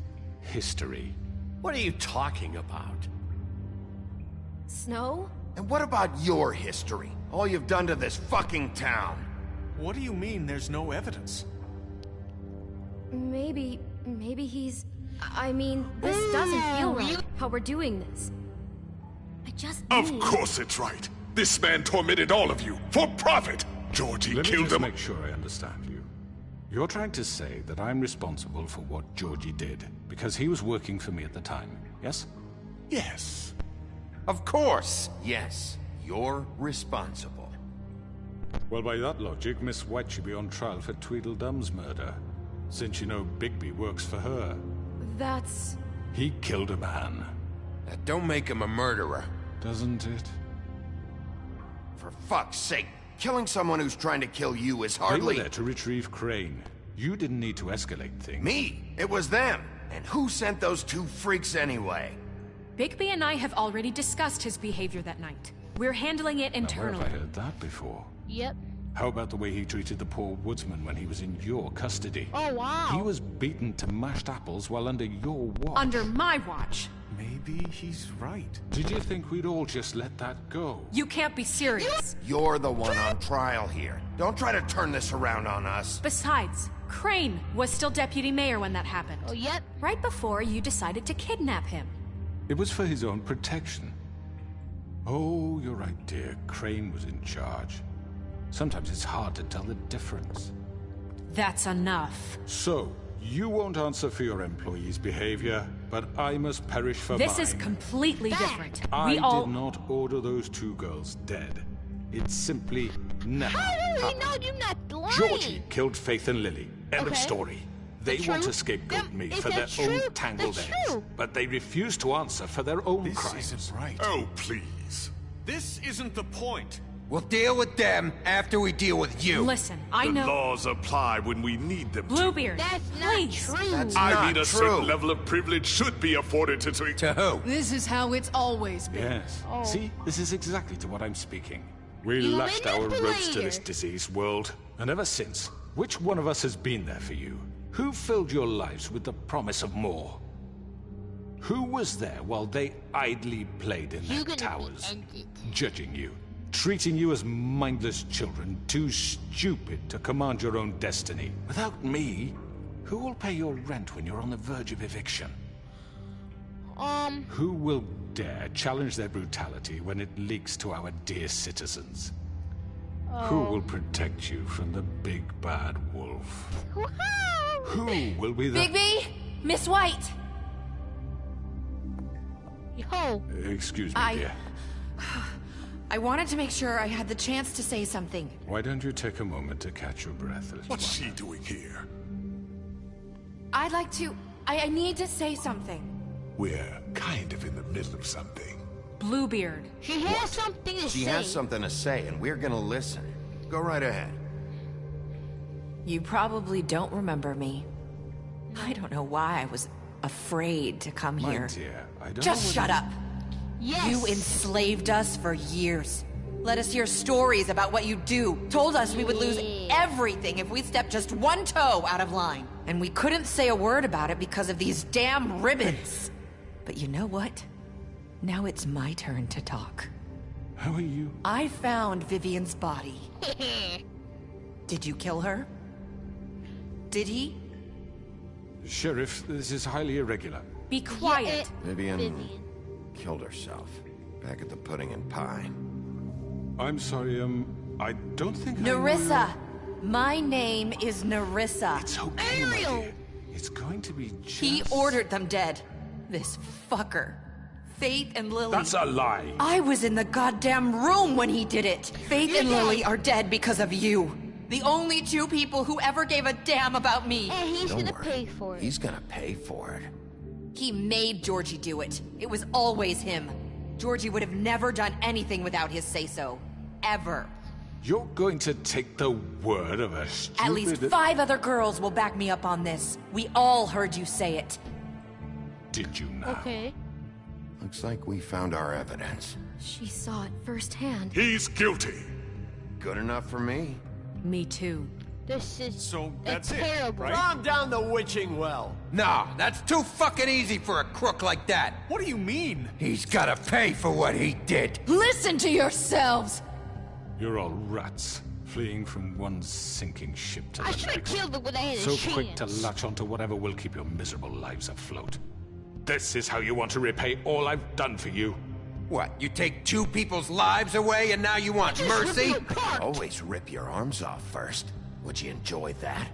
history. What are you talking about? Snow? And what about your history? All you've done to this fucking town. What do you mean there's no evidence? Maybe he's... I mean, this doesn't feel right, how we're doing this. I just Of course it's right. This man tormented all of you for profit. Georgie Let me killed just him. make sure I understand you. You're trying to say that I'm responsible for what Georgie did because he was working for me at the time, yes? Yes. Of course, yes. You're responsible. Well, by that logic, Miss White should be on trial for Tweedledum's murder, since you know Bigby works for her. That's... He killed a man. That don't make him a murderer. Doesn't it? For fuck's sake, killing someone who's trying to kill you is They hardly... were there to retrieve Crane. You didn't need to escalate things. Me? It was them. And who sent those two freaks anyway? Bigby and I have already discussed his behavior that night. We're handling it Now, internally. where have I heard that before? Yep. How about the way he treated the poor woodsman when he was in your custody? Oh, wow. He was beaten to mashed apples while under your watch. Under my watch. Maybe he's right. Did you think we'd all just let that go? You can't be serious. You're the one on trial here. Don't try to turn this around on us. Besides, Crane was still deputy mayor when that happened. Oh, yep. Right before you decided to kidnap him. It was for his own protection. Oh, you're right, dear. Crane was in charge. Sometimes it's hard to tell the difference. That's enough. So, you won't answer for your employees' behavior, but I must perish for mine. This is completely different. I We all... did not order those two girls dead. It simply never How will he happened. know you're not lying? Georgie killed Faith and Lily. End of Okay. story. They That's want true. to scapegoat Then me is for that their true? own tangled That's eggs. true. But they refuse to answer for their own This crimes. isn't right. Oh, please. This isn't the point. We'll deal with them after we deal with you. Listen, I The know... laws apply when we need them to. Bluebeard, That's not please. true. That's I not mean, a true. certain level of privilege should be afforded to... To who? This is how it's always been. Yes. Oh. See, this is exactly to what I'm speaking. We You lashed our roads to manipulator. this diseased world, and ever since, which one of us has been there for you? Who filled your lives with the promise of more? Who was there while they idly played in their You're gonna be towers, ended. judging you, treating you as mindless children, too stupid to command your own destiny? Without me, who will pay your rent when you're on the verge of eviction? Who will dare challenge their brutality when it leaks to our dear citizens? Who will protect you from the big bad wolf? Who will be the... Bigby! Miss White! Yo. Excuse me, dear. I wanted to make sure I had the chance to say something. Why don't you take a moment to catch your breath? What's she doing here? I'd like to... I need to say something. We're kind of in the middle of something. Bluebeard. She has something to She say. has something to say, and we're gonna listen. Go right ahead. You probably don't remember me. I don't know why I was afraid to come My here. dear, I don't Just know shut what up. Yes. You enslaved us for years. Let us hear stories about what you do. Told us we would lose everything if we stepped just one toe out of line. And we couldn't say a word about it because of these damn ribbons. But you know what? Now it's my turn to talk. How are you? I found Vivian's body. Did you kill her? Did he? Sheriff, this is highly irregular. Be quiet. Vivian killed herself back at the Pudding and Pie. I'm sorry, I don't think I know Nerissa! My name is Nerissa. It's okay, my dear. It's going to be just... He ordered them dead. This fucker. Faith and Lily. That's a lie. I was in the goddamn room when he did it. Faith and Lily are dead because of you. The only two people who ever gave a damn about me. And he's Don't gonna worry. pay for it. He's gonna pay for it. He made Georgie do it. It was always him. Georgie would have never done anything without his say-so. Ever. You're going to take the word of a stupid... At least 5 other girls will back me up on this. We all heard you say it. Did you now? Okay. Looks like we found our evidence. She saw it firsthand. He's guilty. Good enough for me. Me too. This is So that's that's it, terrible. right? Calm down the witching well. Nah, that's too fucking easy for a crook like that. What do you mean? He's gotta pay for what he did. Listen to yourselves! You're all rats, fleeing from one sinking ship to the I should have next. killed him when I had a So chance. quick to latch onto whatever will keep your miserable lives afloat. This is how you want to repay all I've done for you? What, you take 2 people's lives away and now you want mercy? Always rip your arms off first. Would you enjoy that?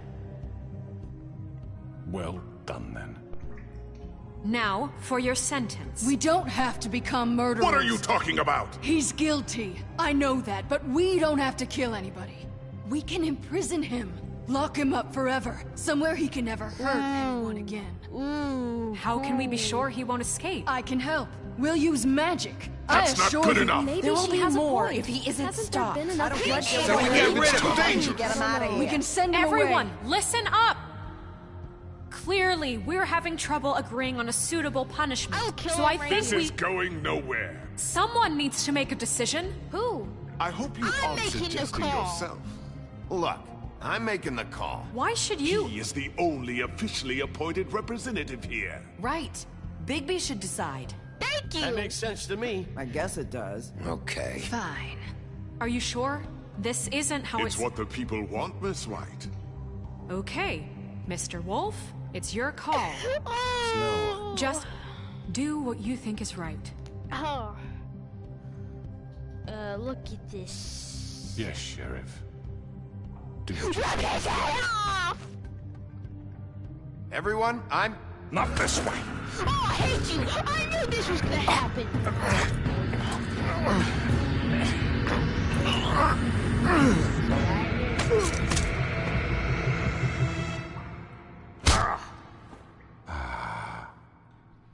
Well done, then. Now, for your sentence. We don't have to become murderers. What are you talking about? He's guilty. I know that, but we don't have to kill anybody. We can imprison him. Lock him up forever. Somewhere he can never hurt anyone again. How can we be sure he won't escape? I can help. We'll use magic. That's not good enough. Maybe there will be more if he isn't stopped. So we get rid of him. Get him out of here. We can send him Everyone, away. listen up! Clearly, we're having trouble agreeing on a suitable punishment. So I think This is going nowhere. someone needs to make a decision. Who? I hope you I'm aren't making the suggesting call. yourself. Look, I'm making the call. Why should you? He is the only officially appointed representative here. Right. Bigby should decide. Thank you. That makes sense to me. I guess it does. Okay. Fine. Are you sure? This isn't how It's what the people want, Miss White. Okay, Mr. Wolf, it's your call. Just do what you think is right. Oh. Look at this. Yes, Sheriff. Do Rip his head off! Everyone, I'm... Not this way. Oh, I hate you! I knew this was gonna happen!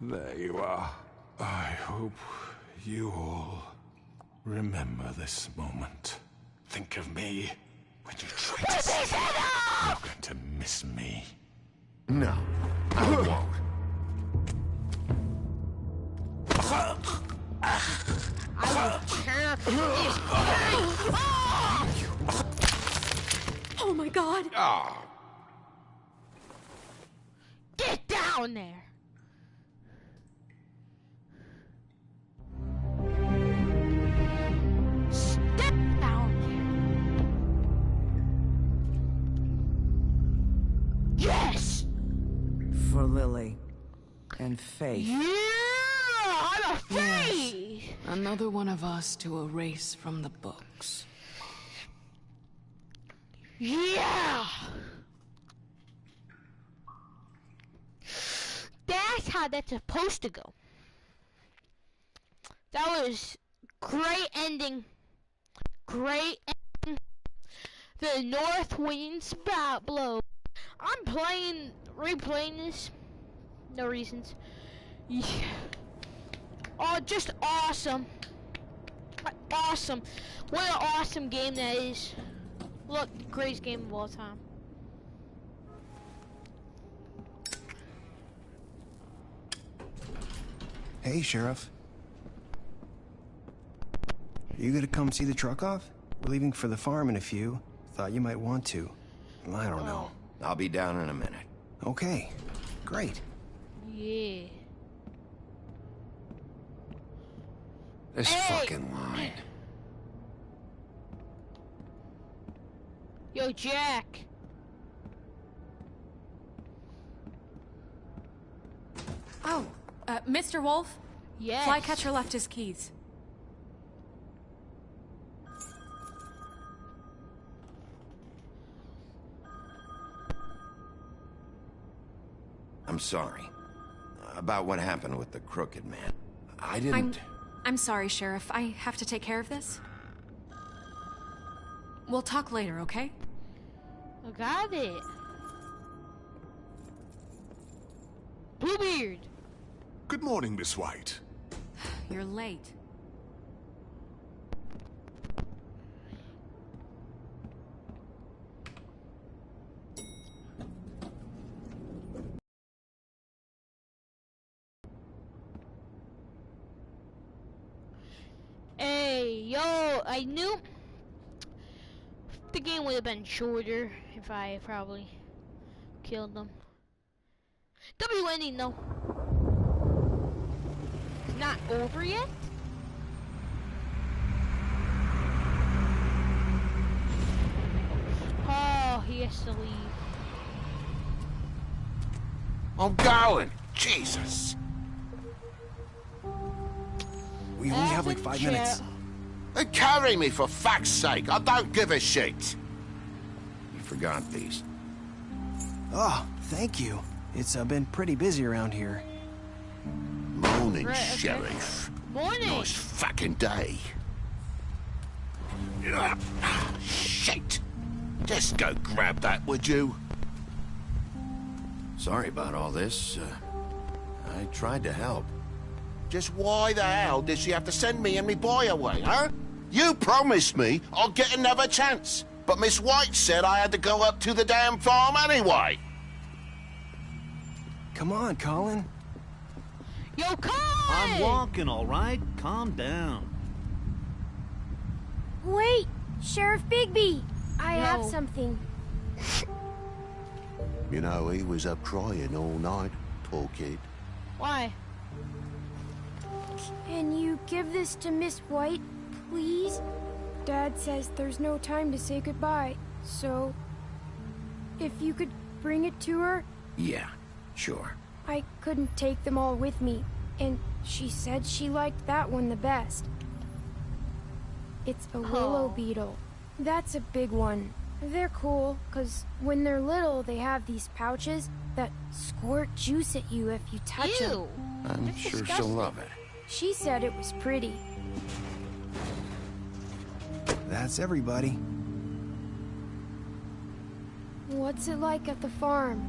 There you are. I hope you all remember this moment. Think of me when you try to Rip his head off! You're going to miss me. No, I won't. I will tear this thing. Oh my god! Get down there! Step down there! Yes! For Lily. And Faith. Yeah! I'm afraid! Yes. Another one of us to erase from the books. Yeah! That's how that's supposed to go. That was great ending. Great ending. The North Wind Spout Blow. I'm replaying this. No reasons. Yeah. Oh, just awesome. Awesome. What an awesome game that is. Look, greatest game of all time. Hey, Sheriff. Are you gonna come see the truck off? We're leaving for the farm in a few. Thought you might want to. I don't know. I'll be down in a minute. Okay, great. Yeah. This fucking line. Yo, Jack. Oh, Mr. Wolf? Yes. Flycatcher left his keys. I'm sorry. About what happened with the Crooked Man. I didn't... I'm sorry, Sheriff. I have to take care of this. We'll talk later, okay? I got it. Bluebeard. Good morning, Miss White. You're late. Hey, yo, I knew the game would have been shorter if I probably killed them. W ending though. It's not over yet? Oh, he has to leave. Oh, darling, Jesus. We only have like 5 minutes. Carry me, for fuck's sake. I don't give a shit. You forgot these. Oh, thank you. It's been pretty busy around here. Morning, Sheriff. Morning. Nice fucking day. Shit. Just go grab that, would you? Sorry about all this. I tried to help. Just why the hell did she have to send me and me boy away, huh? You promised me I'd get another chance, but Miss White said I had to go up to the damn farm anyway. Come on, Colin. Yo, Colin! I'm walking, all right? Calm down. Wait! Sheriff Bigby! I have No. something. You know, he was up crying all night, poor kid. Why? Can you give this to Miss White, please? Dad says there's no time to say goodbye, so... if you could bring it to her? Yeah, sure. I couldn't take them all with me, and she said she liked that one the best. It's a willow beetle. That's a big one. They're cool, 'cause when they're little, they have these pouches that squirt juice at you if you touch them. I'm sure she'll love it. She said it was pretty. That's everybody. What's it like at the farm?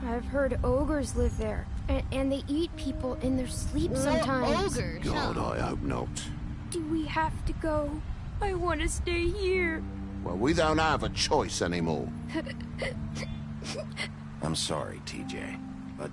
I've heard ogres live there, and they eat people in their sleep sometimes. Ogres? God, I hope not. Do we have to go? I want to stay here. Well, we don't have a choice anymore. I'm sorry, TJ. But,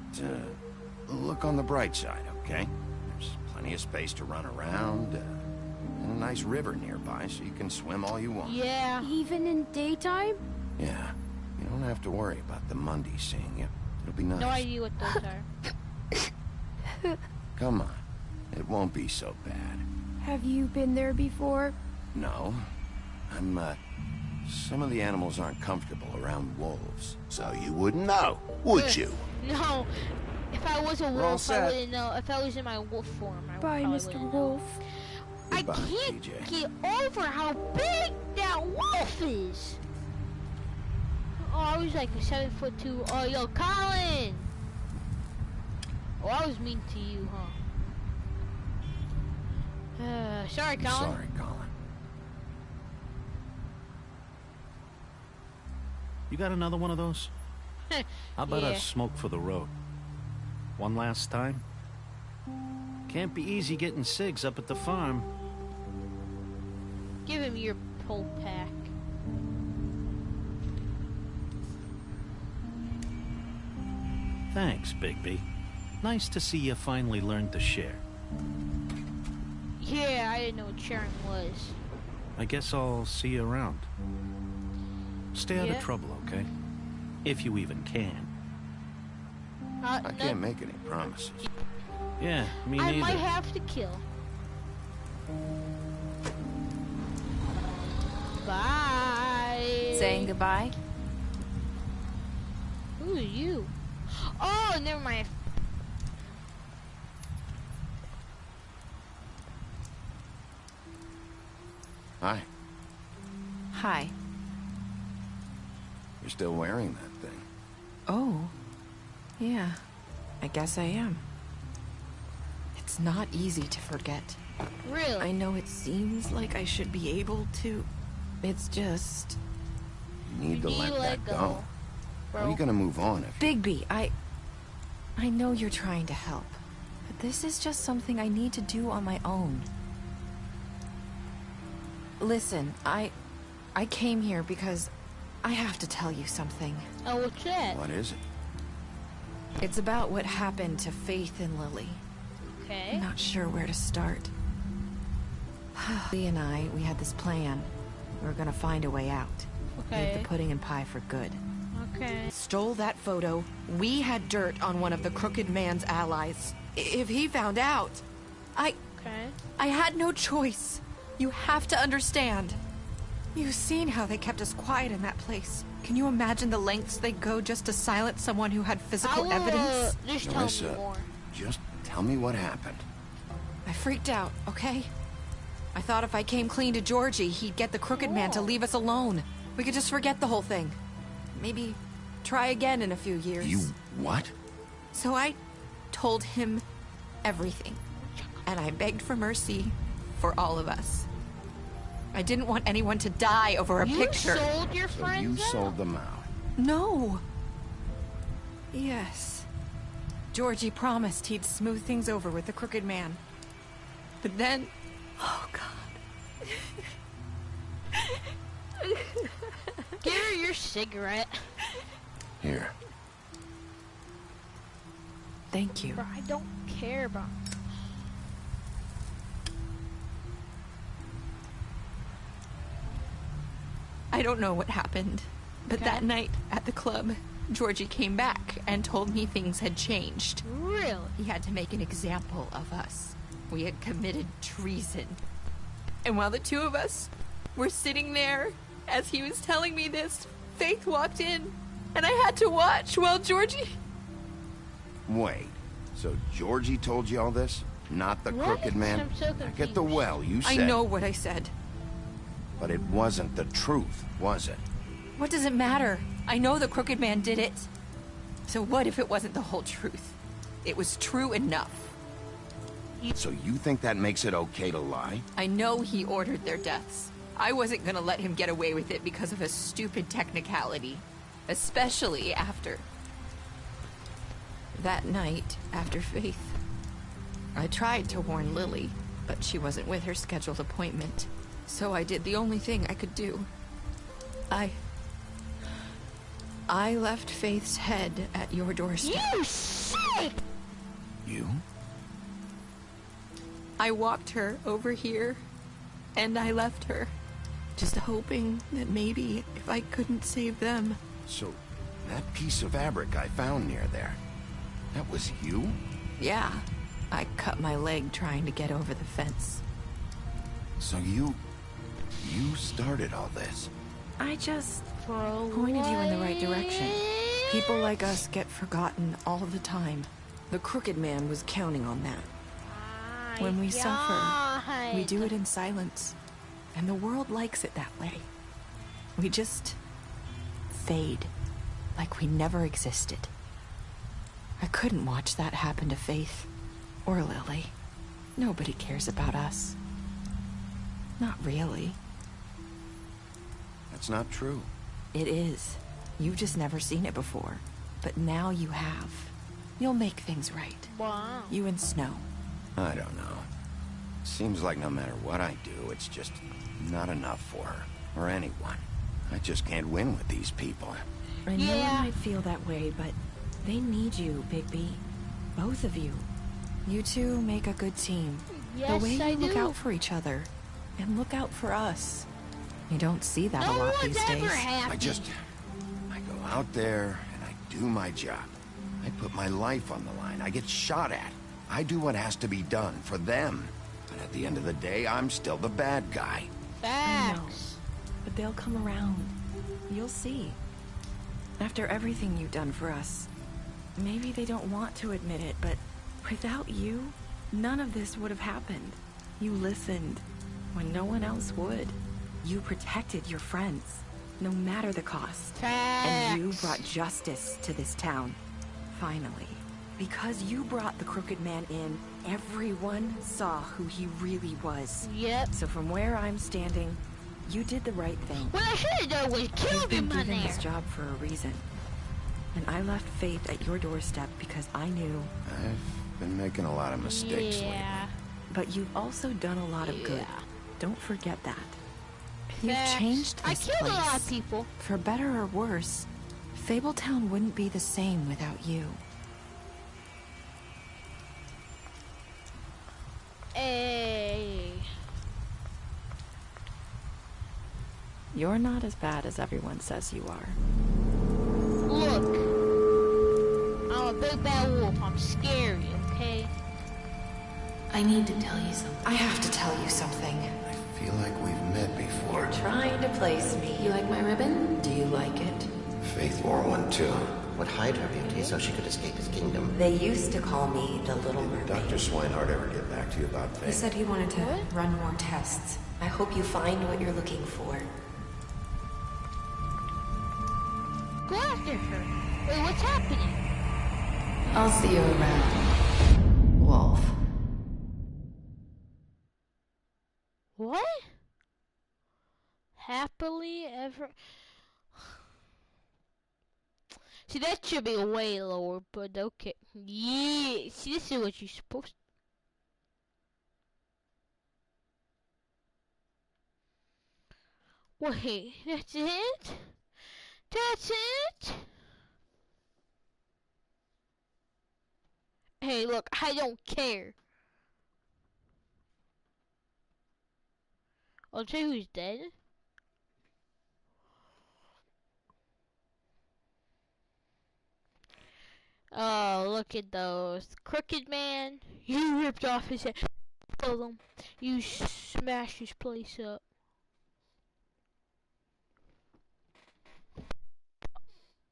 look on the bright side, okay? There's plenty of space to run around, and a nice river nearby, so you can swim all you want. Yeah. Even in daytime? Yeah. You don't have to worry about the Mundies seeing you. It'll be nice. No idea what those are. Come on. It won't be so bad. Have you been there before? No. Some of the animals aren't comfortable around wolves. So you wouldn't know, would you? No. If I was a all wolf, I set. wouldn't know. If I was in my wolf form, I Bye, probably Mr. wouldn't Wolf. know. I Goodbye, can't TJ. get over how big that wolf is. Oh, I was like a 7'2". Oh, yo, Colin! Oh, I was mean to you, huh? Sorry, Colin. Sorry, Colin. You got another one of those? How about Yeah. a smoke for the road? One last time? Can't be easy getting cigs up at the farm. Give him your pull pack. Thanks, Bigby. Nice to see you finally learned to share. Yeah, I didn't know what sharing was. I guess I'll see you around. Stay out Yeah. of trouble, okay? If you even can. I can't make any promises. Yeah, me I neither. might have to kill. Bye. Saying goodbye? Who are you? Oh, never mind. Hi. Hi. You're still wearing that thing. Oh. Yeah. I guess I am. It's not easy to forget. Really? I know it seems like I should be able to. It's just... You need to let that go. How are you gonna move on if... Bigby, I know you're trying to help. But this is just something I need to do on my own. Listen, I came here because I have to tell you something. Oh, what's that? What is it? It's about what happened to Faith and Lily. Okay. I'm not sure where to start. Lee and I, we had this plan. We were gonna find a way out. Okay. Make the pudding and pie for good. Okay. Stole that photo. We had dirt on one of the crooked man's allies. If he found out, I had no choice. You have to understand. You've seen how they kept us quiet in that place. Can you imagine the lengths they go just to silence someone who had physical evidence? Just tell me Nerissa, more. just tell me what happened. I freaked out, okay? I thought if I came clean to Georgie, he'd get the Crooked Man to leave us alone. We could just forget the whole thing. Maybe try again in a few years. You what? So I told him everything. And I begged for mercy for all of us. I didn't want anyone to die over a picture. You sold your friends You sold them out. No. Yes. Georgie promised he'd smooth things over with the Crooked Man. But then... Oh, God. Give her your cigarette. Here. Thank you. Bro, I don't care about... I don't know what happened, but that night at the club, Georgie came back and told me things had changed. Really? He had to make an example of us. We had committed treason. And while the two of us were sitting there, as he was telling me this, Faith walked in, and I had to watch while Georgie... Wait, so Georgie told you all this? Not the Crooked Man? I'm so confused. Get the well, you said. I know what I said. But it wasn't the truth, was it? What does it matter? I know the Crooked Man did it. So what if it wasn't the whole truth? It was true enough. So you think that makes it okay to lie? I know he ordered their deaths. I wasn't gonna let him get away with it because of a stupid technicality. Especially after... that night, after Faith. I tried to warn Lily, but she wasn't with her scheduled appointment. So I did the only thing I could do. I left Faith's head at your doorstep. You sick! You? I walked her over here, and I left her. Just hoping that maybe if I couldn't save them. So, that piece of fabric I found near there, that was you? Yeah, I cut my leg trying to get over the fence. So you started all this? I just pointed you in the right direction. People like us get forgotten all the time. The Crooked Man was counting on that. When we suffer, we do it in silence. And the world likes it that way. We just fade, like we never existed. I couldn't watch that happen to Faith, or Lily. Nobody cares about us. Not really. That's not true. It is. You've just never seen it before. But now you have. You'll make things right. Wow. You and Snow. I don't know. Seems like no matter what I do, it's just not enough for her, or anyone. I just can't win with these people. I know you might feel that way, but they need you, Bigby. Both of you. You two make a good team. Yes, the way you I look do. out for each other, and look out for us. You don't see that a lot these days. I go out there and I do my job. I put my life on the line. I get shot at. I do what has to be done for them. But at the end of the day, I'm still the bad guy. I know, but they'll come around. You'll see. After everything you've done for us, maybe they don't want to admit it, but without you, none of this would have happened. You listened when no one else would. You protected your friends, no matter the cost. And you brought justice to this town, finally. Because you brought the Crooked Man in, everyone saw who he really was. Yep. So from where I'm standing, you did the right thing. What I should have done was kill You've been him on given there. this job for a reason. And I left Faith at your doorstep because I knew. I've been making a lot of mistakes lately. But you've also done a lot of good. Don't forget that. You've Facts. changed I this killed place. a lot of people. For better or worse, Fabletown wouldn't be the same without you. Hey. You're not as bad as everyone says you are. Look. I'm a big bad wolf. I'm scary, okay? I need to tell you something. I have to tell you something. I feel like we've met before. Trying to place me. You like my ribbon? Do you like it? Faith wore one too. would hide her beauty so she could escape his kingdom. They used to call me the Little Mermaid. Dr. Swinehart ever get back to you about He things? said he wanted to run more tests. I hope you find what you're looking for. Go after her. Wait, what's happening? I'll see you around, Wolf. What? Happily ever... See, that should be way lower, but okay. Yeah, see, this is what you're supposed to... Wait, that's it? That's it? Hey, look, I don't care. I'll tell you who's dead. Oh, look at those. Crooked Man, you ripped off his head. Kill him. You smashed his place up.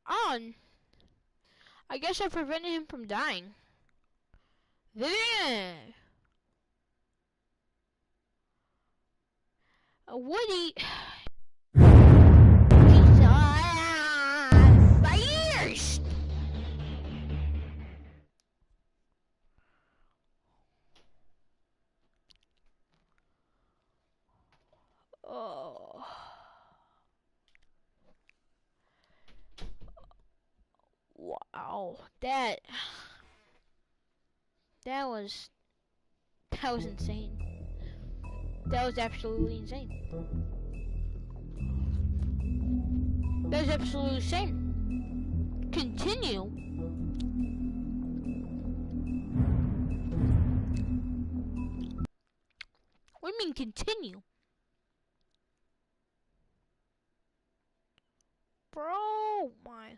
On. I guess I prevented him from dying. Vivian! Woody... My ears! Oh. Wow, that was insane. That was absolutely insane. That was absolutely insane. Continue. What do you mean continue? Bro, my...